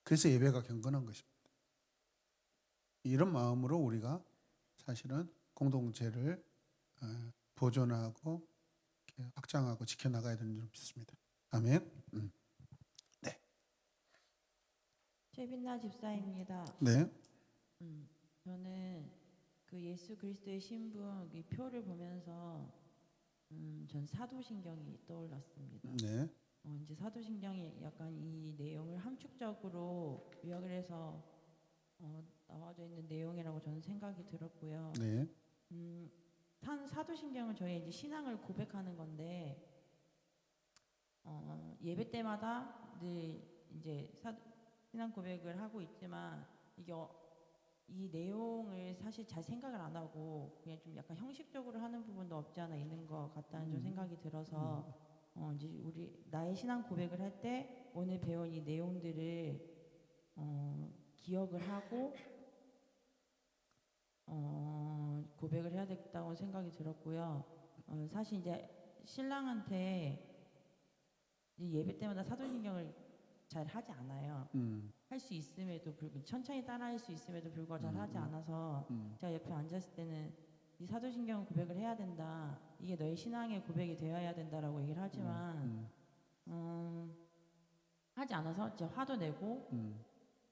그래서 예배가 경건한 것입니다. 이런 마음으로 우리가 사실은 공동체를 보존하고 확장하고 지켜나가야 되는 줄 믿습니다. 아멘. 네. 최빈나 집사입니다. 네. 저는 그 예수 그리스도의 신분 이 표를 보면서 전 사도신경이 떠올랐습니다. 네. 이제 사도신경이 약간 이 내용을 함축적으로 요약을 해서 나와져 있는 내용이라고 저는 생각이 들었고요. 네. 사도신경은 저희 이제 신앙을 고백하는 건데 예배 때마다 늘 이제 신앙 고백을 하고 있지만 이게 이 내용을 사실 잘 생각을 안 하고 그냥 좀 약간 형식적으로 하는 부분도 없지 않아 있는 것 같다는 좀 생각이 들어서 이제 나의 신앙 고백을 할 때 오늘 배운 이 내용들을 기억을 하고 고백을 해야 되겠다고 생각이 들었고요. 사실 이제 신랑한테 예배 때마다 사도신경을 잘 하지 않아요. 할 수 있음에도 불구하고 천천히 따라할 수 있음에도 불구하고 잘 하지 않아서 제가 옆에 앉았을 때는 이 사도신경 고백을 해야 된다. 이게 너의 신앙의 고백이 되어야 된다라고 얘기를 하지만 하지 않아서 이제 화도 내고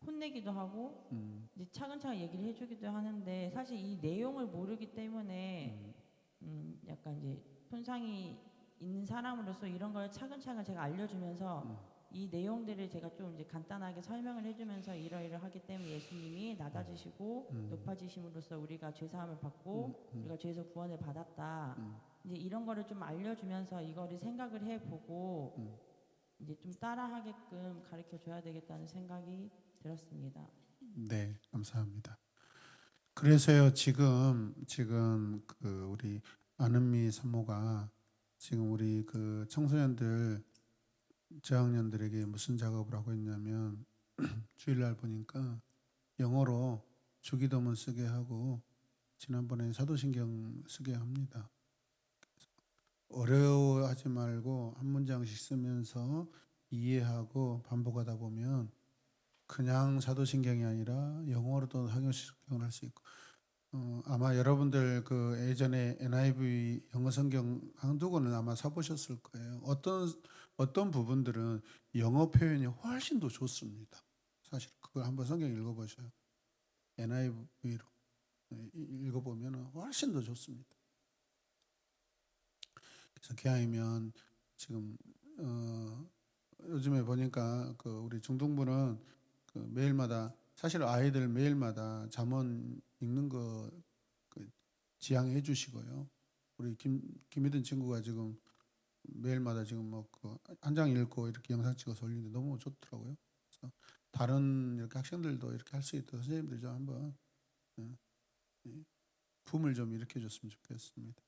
혼내기도 하고 이제 차근차근 얘기를 해주기도 하는데 사실 이 내용을 모르기 때문에 약간 이제 손상이 있는 사람으로서 이런 걸 차근차근 제가 알려주면서 이 내용들을 제가 좀 이제 간단하게 설명을 해주면서 이러이러하기 때문에 예수님이 낮아지시고 높아지심으로써 우리가 죄 사함을 받고 우리가 죄에서 구원을 받았다. 이제 이런 거를 좀 알려주면서 이거를 생각을 해보고 이제 좀 따라하게끔 가르쳐 줘야 되겠다는 생각이 들었습니다. 네, 감사합니다. 그래서요 지금 그 우리 안은미 사모가 지금 우리 그 청소년들 저학년들에게 무슨 작업을 하고 있냐면 주일날 보니까 영어로 주기도문 쓰게 하고 지난번에 사도신경 쓰게 합니다. 어려워하지 말고 한 문장씩 쓰면서 이해하고 반복하다 보면 그냥 사도신경이 아니라 영어로도 사도신경을 할 수 있고 아마 여러분들 그 예전에 NIV 영어 성경 한두 권은 아마 사보셨을 거예요. 어떤 부분들은 영어 표현이 훨씬 더 좋습니다. 사실 그걸 한번 성경 읽어보셔요. NIV로 읽어보면 훨씬 더 좋습니다. 그래서 기왕이면 지금 요즘에 보니까 그 우리 중등부는 그 매일마다 사실 아이들 매일마다 잠언 읽는 거 그 지향해 주시고요. 우리 김희든 친구가 지금 매일마다 지금 뭐 그 한 장 읽고 이렇게 영상 찍어서 올리는데 너무 좋더라고요. 그래서 다른 이렇게 학생들도 이렇게 할 수 있도록 선생님들 좀 한번 붐을 좀 일으켜 줬으면 좋겠습니다.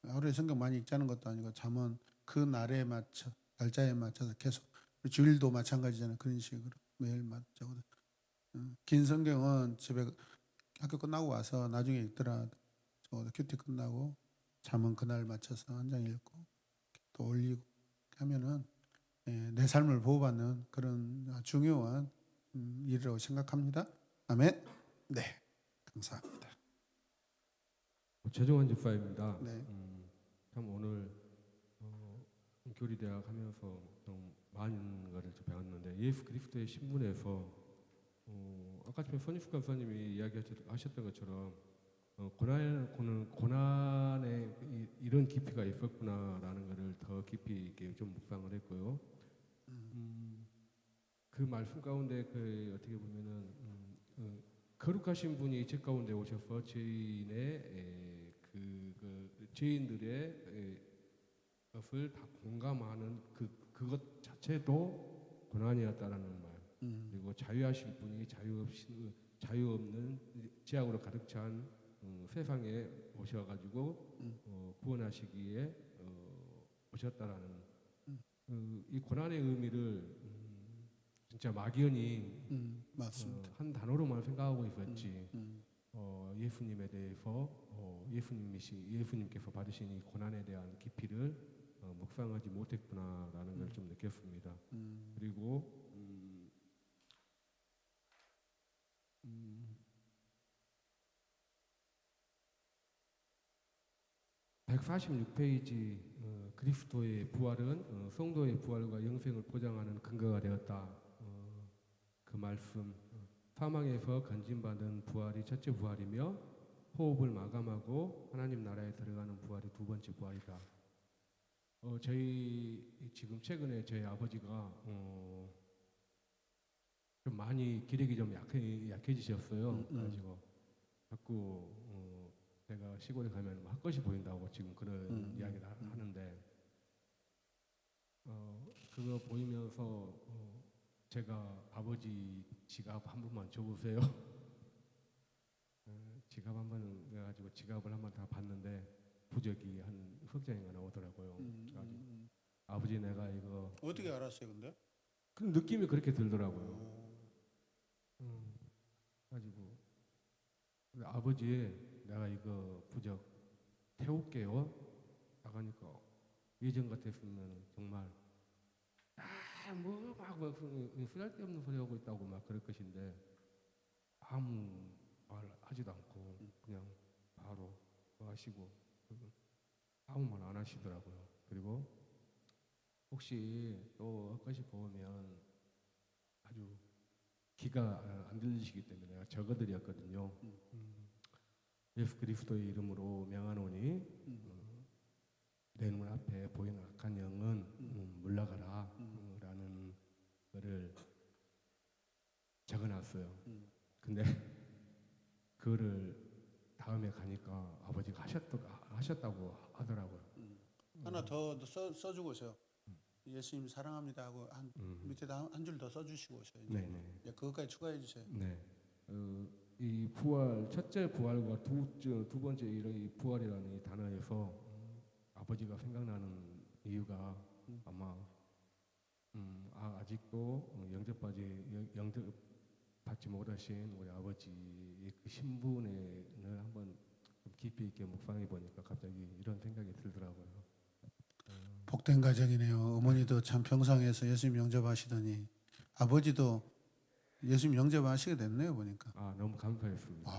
하루에 성경 많이 읽자는 것도 아니고 잠언 그 날에 맞춰 날짜에 맞춰서 계속 주일도 마찬가지잖아요. 그런 식으로 매일마다 적어도 긴 성경은 집에 학교 끝나고 와서 나중에 읽더라도 적어도 큐티 끝나고 잠언 그날 맞춰서 한 장 읽고 또 올리고 하면은 내 삶을 보호받는 그런 중요한 일이라고 생각합니다. 아멘. 네, 감사합니다. 최종원 집사입니다. 네. 참 오늘 교리대학 하면서 좀 많은 것을 좀 배웠는데 예수 그리스도의 신분에서 아까 전에 손익숙 간사님이 이야기하셨던 것처럼 고난에 이런 깊이가 있었구나라는 것을 더 깊이 있게 좀 묵상을 했고요. 그 말씀 가운데 그 어떻게 보면은 거룩하신 분이 제 가운데 오셔서 죄인의 죄인들의 것을 다 공감하는 그것 자체도 고난이었다라는 말. 그리고 자유하신 분이 자유 없는 죄악으로 가득 찬 세상에 오셔가지고 구원하시기에 오셨다라는 이 고난의 의미를 진짜 막연히 맞습니다. 한 단어로만 생각하고 있었지. 예수님에 대해서 예수님께서 받으신 이 고난에 대한 깊이를 묵상하지 못했구나라는 걸 좀 느꼈습니다. 그리고 146페이지 그리스도의 부활은 성도의 부활과 영생을 보장하는 근거가 되었다. 그 말씀 사망에서 건진받은 부활이 첫째 부활이며 호흡을 마감하고 하나님 나라에 들어가는 부활이 두 번째 부활이다. 저희 지금 최근에 저희 아버지가 좀 많이 기력이 좀 약해지셨어요. 그래가지고 자꾸 내가 시골에 가면 헛것이 보인다고 지금 그런 이야기를 하는데 그거 보이면서 제가 아버지 지갑 한 번만 줘보세요. 지갑 한 번 해가지고 지갑을 한 번 다 봤는데 부적이 한 흑장이가 나오더라고요. 아버지 내가 이거 어떻게 알았어요, 근데? 그 느낌이 그렇게 들더라고요. 가지고 아버지 내가 이거 부적 태울게요. 나가니까 예전 같았으면 정말 뭐막 쓰잘데없는 소리 하고 있다고 막 그럴 것인데 아무 말 하지도 않고 그냥 바로 하시고 아무 말 안 하시더라고요. 그리고 혹시 또 헛것이 보면 아주 귀가 안 들리시기 때문에 내가 적어드렸거든요. 예수 그리스도의 이름으로 명하노니 대문 앞에 보이는 악한 영은 물러가라 라는 거를 적어놨어요. 근데 그거를 다음에 가니까 아버지가 하셨다고 하더라고요. 하나 더 써주고 오세요. 예수님 사랑합니다 하고 밑에다 한 줄 더 써주시고 오세요. 이제. 네네. 예, 그것까지 추가해 주세요. 네. 이 부활, 첫째 부활과 두 번째 이 부활이라는 이 단어에서 아버지가 생각나는 이유가 아마 아직도 영접받지 못하신 우리 아버지의 그 신분을 한번 좀 깊이 있게 묵상해 보니까 갑자기 이런 생각이 들더라고요. 복된 가정이네요. 어머니도 참 평상에서 예수님 영접하시더니 아버지도 예수님 영접하시게 됐네요. 보니까. 너무 감사했습니다.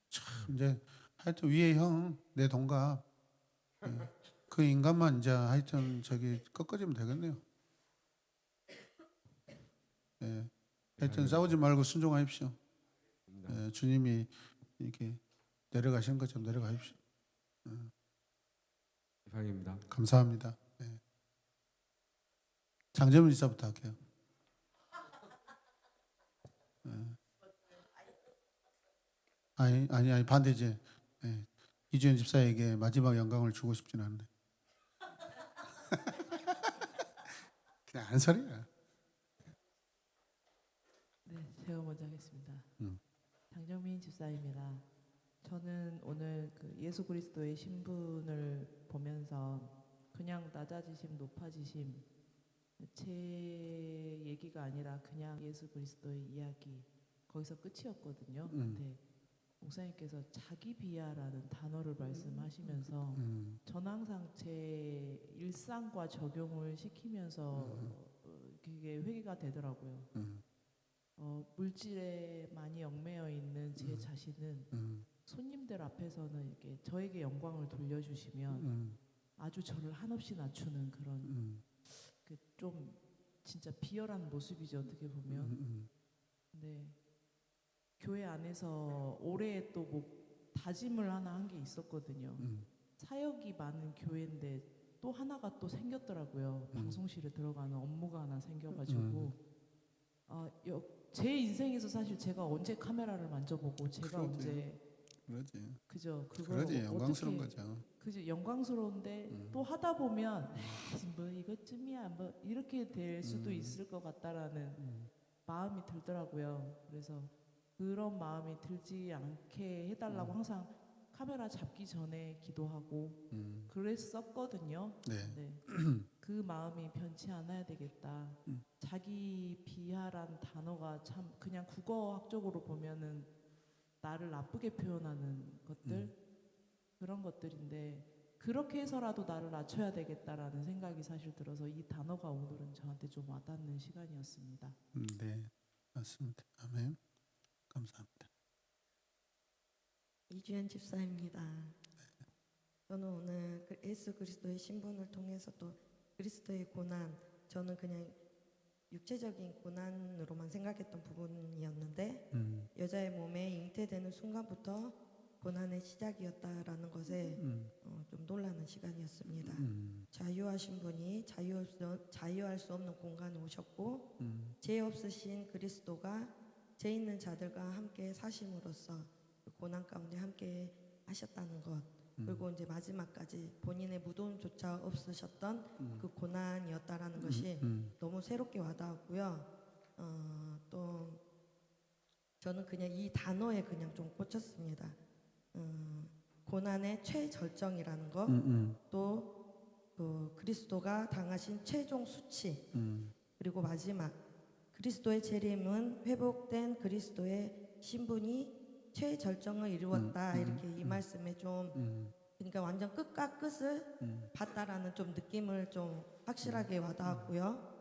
참 이제 하여튼 위에 형, 내 동갑 예, 그 인간만 이제 하여튼 저기 꺾어지면 되겠네요. 예, 하여튼 싸우지 말고 순종하십시오. 예, 주님이 이렇게 내려가신 것처럼 내려가십시오. 이상입니다. 감사합니다. 예. 장재문 이사부터 할게요. 예. 아니 반대지. 예. 이주연 집사에게 마지막 영광을 주고 싶진 않은데. 그냥 하는 소리야. 네, 제가 먼저 하겠습니다. 장정민 집사입니다. 저는 오늘 그 예수 그리스도의 신분을 보면서 그냥 낮아지심, 높아지심 제 얘기가 아니라 그냥 예수 그리스도의 이야기 거기서 끝이었거든요. 근데 목사님께서 자기 비하라는 단어를 말씀하시면서 저는 항상 제 일상과 적용을 시키면서 그게 회개가 되더라고요. 물질에 많이 얽매여 있는 제 자신은 손님들 앞에서는 이렇게 저에게 영광을 돌려주시면 아주 저를 한없이 낮추는 그런 그 좀 진짜 비열한 모습이죠, 어떻게 보면. 근데 교회 안에서 올해 또 뭐 다짐을 하나 한 게 있었거든요. 사역이 많은 교회인데 또 하나가 또 생겼더라고요. 방송실에 들어가는 업무가 하나 생겨가지고 제 인생에서 사실 제가 언제 카메라를 만져보고 제가 그러지. 언제 그러지. 그죠. 그러지. 영광스러운 거죠. 그죠. 영광스러운데 또 하다 보면 뭐 이것쯤이야 뭐 이렇게 될 수도 있을 것 같다라는 마음이 들더라고요. 그래서 그런 마음이 들지 않게 해달라고 항상 카메라 잡기 전에 기도하고 그랬었거든요. 네. 그 마음이 변치 않아야 되겠다. 자기 비하란 단어가 참 그냥 국어학적으로 보면은 나를 나쁘게 표현하는 것들 그런 것들인데 그렇게 해서라도 나를 낮춰야 되겠다라는 생각이 사실 들어서 이 단어가 오늘은 저한테 좀 와닿는 시간이었습니다. 네, 맞습니다. 아멘. 감사합니다. 이주연 집사입니다. 저는 오늘 예수 그리스도의 신분을 통해서 또 그리스도의 고난, 저는 그냥 육체적인 고난으로만 생각했던 부분이었는데 여자의 몸에 잉태되는 순간부터 고난의 시작이었다라는 것에 좀 놀라는 시간이었습니다. 자유하신 분이 자유할 수 없는 공간에 오셨고 죄 없으신 그리스도가 죄 있는 자들과 함께 사심으로써 그 고난 가운데 함께 하셨다는 것, 그리고 이제 마지막까지 본인의 무덤조차 없으셨던 그 고난이었다라는 것이 너무 새롭게 와닿았고요. 또 저는 그냥 이 단어에 그냥 좀 꽂혔습니다. 고난의 최절정이라는 것, 또 그리스도가 당하신 최종 수치, 그리고 마지막 그리스도의 재림은 회복된 그리스도의 신분이 최절정을 이루었다. 이렇게 이 말씀에 좀 그러니까 완전 끝과 끝을 봤다라는 좀 느낌을 좀 확실하게 와닿았고요.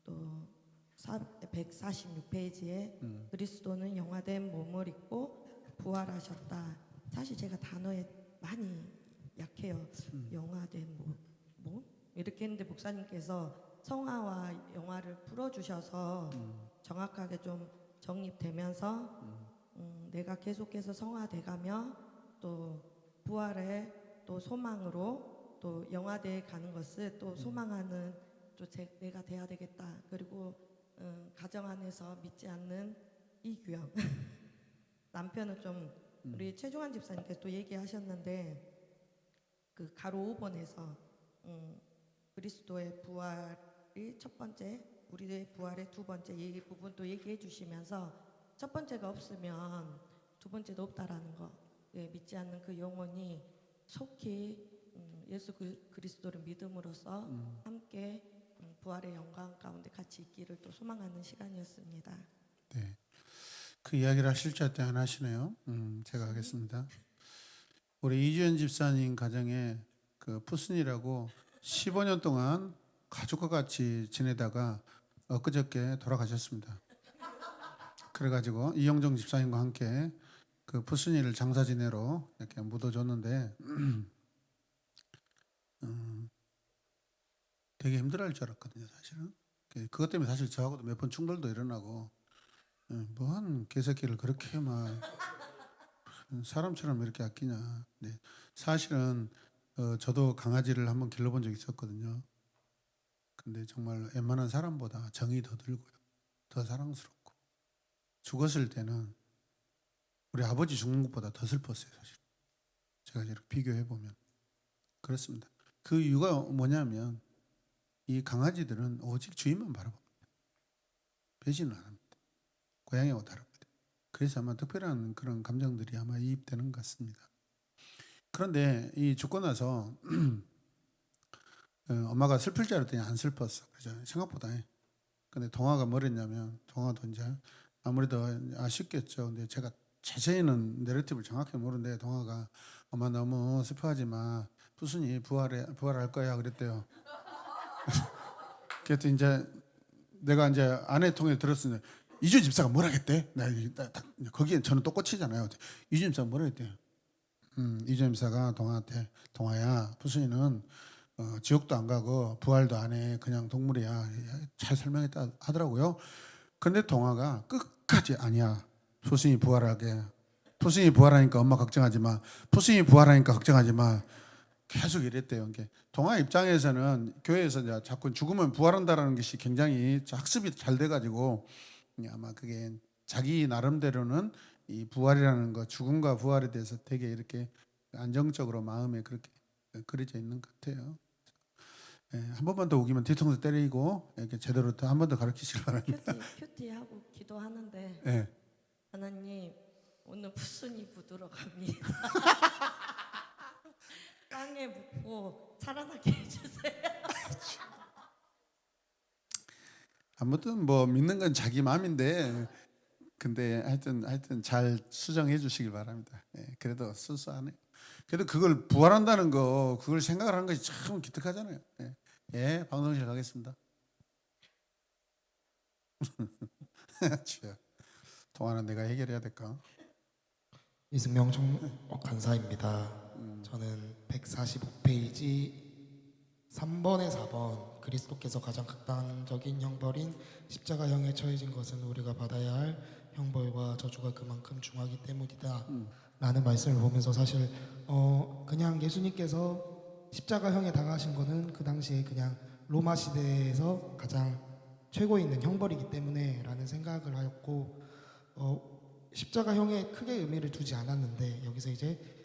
또 146페이지에 그리스도는 영화된 몸을 입고 부활하셨다. 사실 제가 단어에 많이 약해요. 영화된 몸? 이렇게 했는데 목사님께서 성화와 영화를 풀어주셔서 정확하게 좀 정립되면서 내가 계속해서 성화돼가며 또 부활의 또 소망으로 또 영화대에 가는 것을 또 소망하는 또 내가 돼야 되겠다. 그리고 가정 안에서 믿지 않는 이규영 남편은 좀 우리 최종환 집사님께서 또 얘기하셨는데 그 가로 5번에서 그리스도의 부활이 첫 번째, 우리의 부활의 두 번째 이 부분도 얘기해 주시면서 첫 번째가 없으면 두 번째도 없다라는 거. 예, 믿지 않는 그 영혼이 속히 예수 그리스도를 믿음으로써 함께 부활의 영광 가운데 같이 있기를 또 소망하는 시간이었습니다. 네. 그 이야기를 실제 때 하나 하시네요. 제가 하겠습니다. 우리 이주연 집사님 가정에 그 푸순이라고 15년 동안 가족과 같이 지내다가 엊그저께 돌아가셨습니다. 그래가지고 이영정 집사님과 함께 그 푸순이를 장사 지내로 이렇게 묻어줬는데 되게 힘들어할 줄 알았거든요, 사실은. 그것 때문에 사실 저하고도 몇 번 충돌도 일어나고 뭐한 개새끼를 그렇게 막 사람처럼 이렇게 아끼냐. 네. 사실은 저도 강아지를 한번 길러본 적이 있었거든요. 근데 정말 웬만한 사람보다 정이 더 들고요, 더 사랑스럽고 죽었을 때는 우리 아버지 죽는 것보다 더 슬펐어요, 사실. 제가 이렇게 비교해 보면 그렇습니다. 그 이유가 뭐냐면 이 강아지들은 오직 주인만 바라봅니다. 배신을 안 합니다. 고양이하고 다릅니다. 그래서 아마 특별한 그런 감정들이 아마 이입되는 것 같습니다. 그런데 이 죽고 나서 엄마가 슬플 줄 알았더니 안 슬펐어. 그죠? 생각보다. 근데 동화가 뭐랬냐면, 동화도 이제 아무래도 아쉽겠죠. 근데 제가 자세히는 내러티브를 정확히 모르는데 동화가 엄마 너무 슬퍼하지 마. 푸순이 부활할 거야 그랬대요. 그래서 이제 내가 이제 아내 통해 들었으니 이주 집사가 뭐라 했대? 거기에 저는 또 꽂히잖아요. 이주 집사가 뭐라 했대요? 이주 집사가 동화한테 동화야, 푸순이는 지옥도 안 가고 부활도 안 해. 그냥 동물이야. 잘 설명했다 하더라고요. 근데 동화가 끝까지 아니야. 푸순이 부활하게. 푸순이 부활하니까 엄마 걱정하지 마. 푸순이 부활하니까 걱정하지 마. 계속 이랬대요. 동화 입장에서는 교회에서 이제 자꾸 죽으면 부활한다라는 것이 굉장히 학습이 잘 돼가지고 아마 그게 자기 나름대로는 이 부활이라는 것, 죽음과 부활에 대해서 되게 이렇게 안정적으로 마음에 그렇게 그려져 있는 것 같아요. 한 번만 더 우기면 뒤통수 때리고 이렇게 제대로 한 번 더 가르치시길 바랍니다. 큐티하고 기도하는데 네. 하나님 오늘 푸순이 부두러 갑니다. 땅에 묻고 살아나게 해주세요. 아무튼 뭐 믿는 건 자기 마음인데 근데 하여튼 잘 수정해 주시길 바랍니다. 그래도 순수하네. 그래도 그걸 부활한다는 거 그걸 생각을 하는 것이 참 기특하잖아요. 방송실 가겠습니다. 동화는 내가 해결해야 될까? 이승명 감사입니다. 저는 145페이지 3번에 4번 그리스도께서 가장 극단적인 형벌인 십자가형에 처해진 것은 우리가 받아야 할 형벌과 저주가 그만큼 중하기 때문이다 라는 말씀을 보면서 사실 그냥 예수님께서 십자가형에 당하신 거는 그 당시에 그냥 로마 시대에서 가장 최고 있는 형벌이기 때문에 라는 생각을 하였고 십자가형에 크게 의미를 두지 않았는데 여기서 이제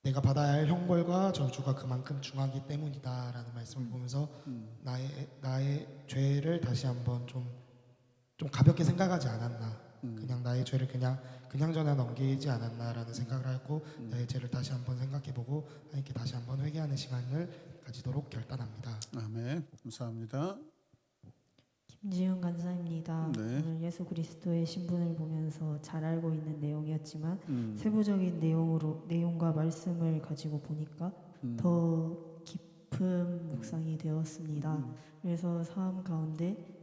내가 받아야 할 형벌과 저주가 그만큼 중하기 때문이다 라는 말씀을 보면서 나의 죄를 다시 한번 좀 가볍게 생각하지 않았나, 그냥 나의 죄를 그냥저냥 넘기지 않았나 라는 생각을 하고 나의 죄를 다시 한번 생각해보고 하나님께 다시 한번 회개하는 시간을 가지도록 결단합니다. 아멘. 감사합니다. 김지훈 간사입니다. 네. 오늘 예수 그리스도의 신분을 보면서 잘 알고 있는 내용이었지만 세부적인 내용과 말씀을 가지고 보니까 더 깊은 묵상이 되었습니다. 그래서 삶 가운데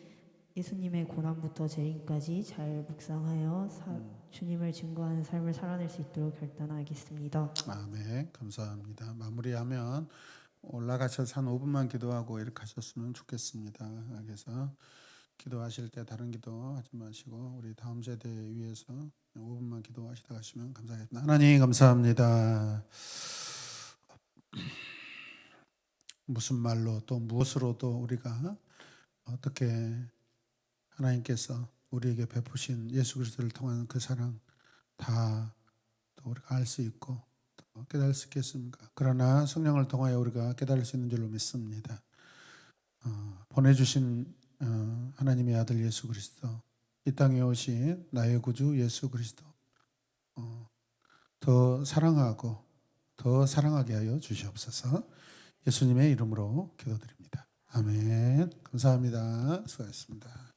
예수님의 고난부터 재림까지 잘 묵상하여 주님을 증거하는 삶을 살아낼 수 있도록 결단하겠습니다. 아멘. 감사합니다. 마무리하면 올라가셔서 한 5분만 기도하고 이렇게 하셨으면 좋겠습니다. 그래서 기도하실 때 다른 기도 하지 마시고 우리 다음 세대 위해서 5분만 기도하시다 가시면 감사하겠습니다. 하나님 감사합니다. 무슨 말로 또 무엇으로도 우리가 어떻게 하나님께서 우리에게 베푸신 예수 그리스도를 통한 그 사랑 다 또 우리가 알 수 있고 또 깨달을 수 있겠습니까? 그러나 성령을 통하여 우리가 깨달을 수 있는 줄로 믿습니다. 보내주신 하나님의 아들 예수 그리스도, 이 땅에 오신 나의 구주 예수 그리스도 더 사랑하고 더 사랑하게 하여 주시옵소서. 예수님의 이름으로 기도드립니다. 아멘. 감사합니다. 수고하셨습니다.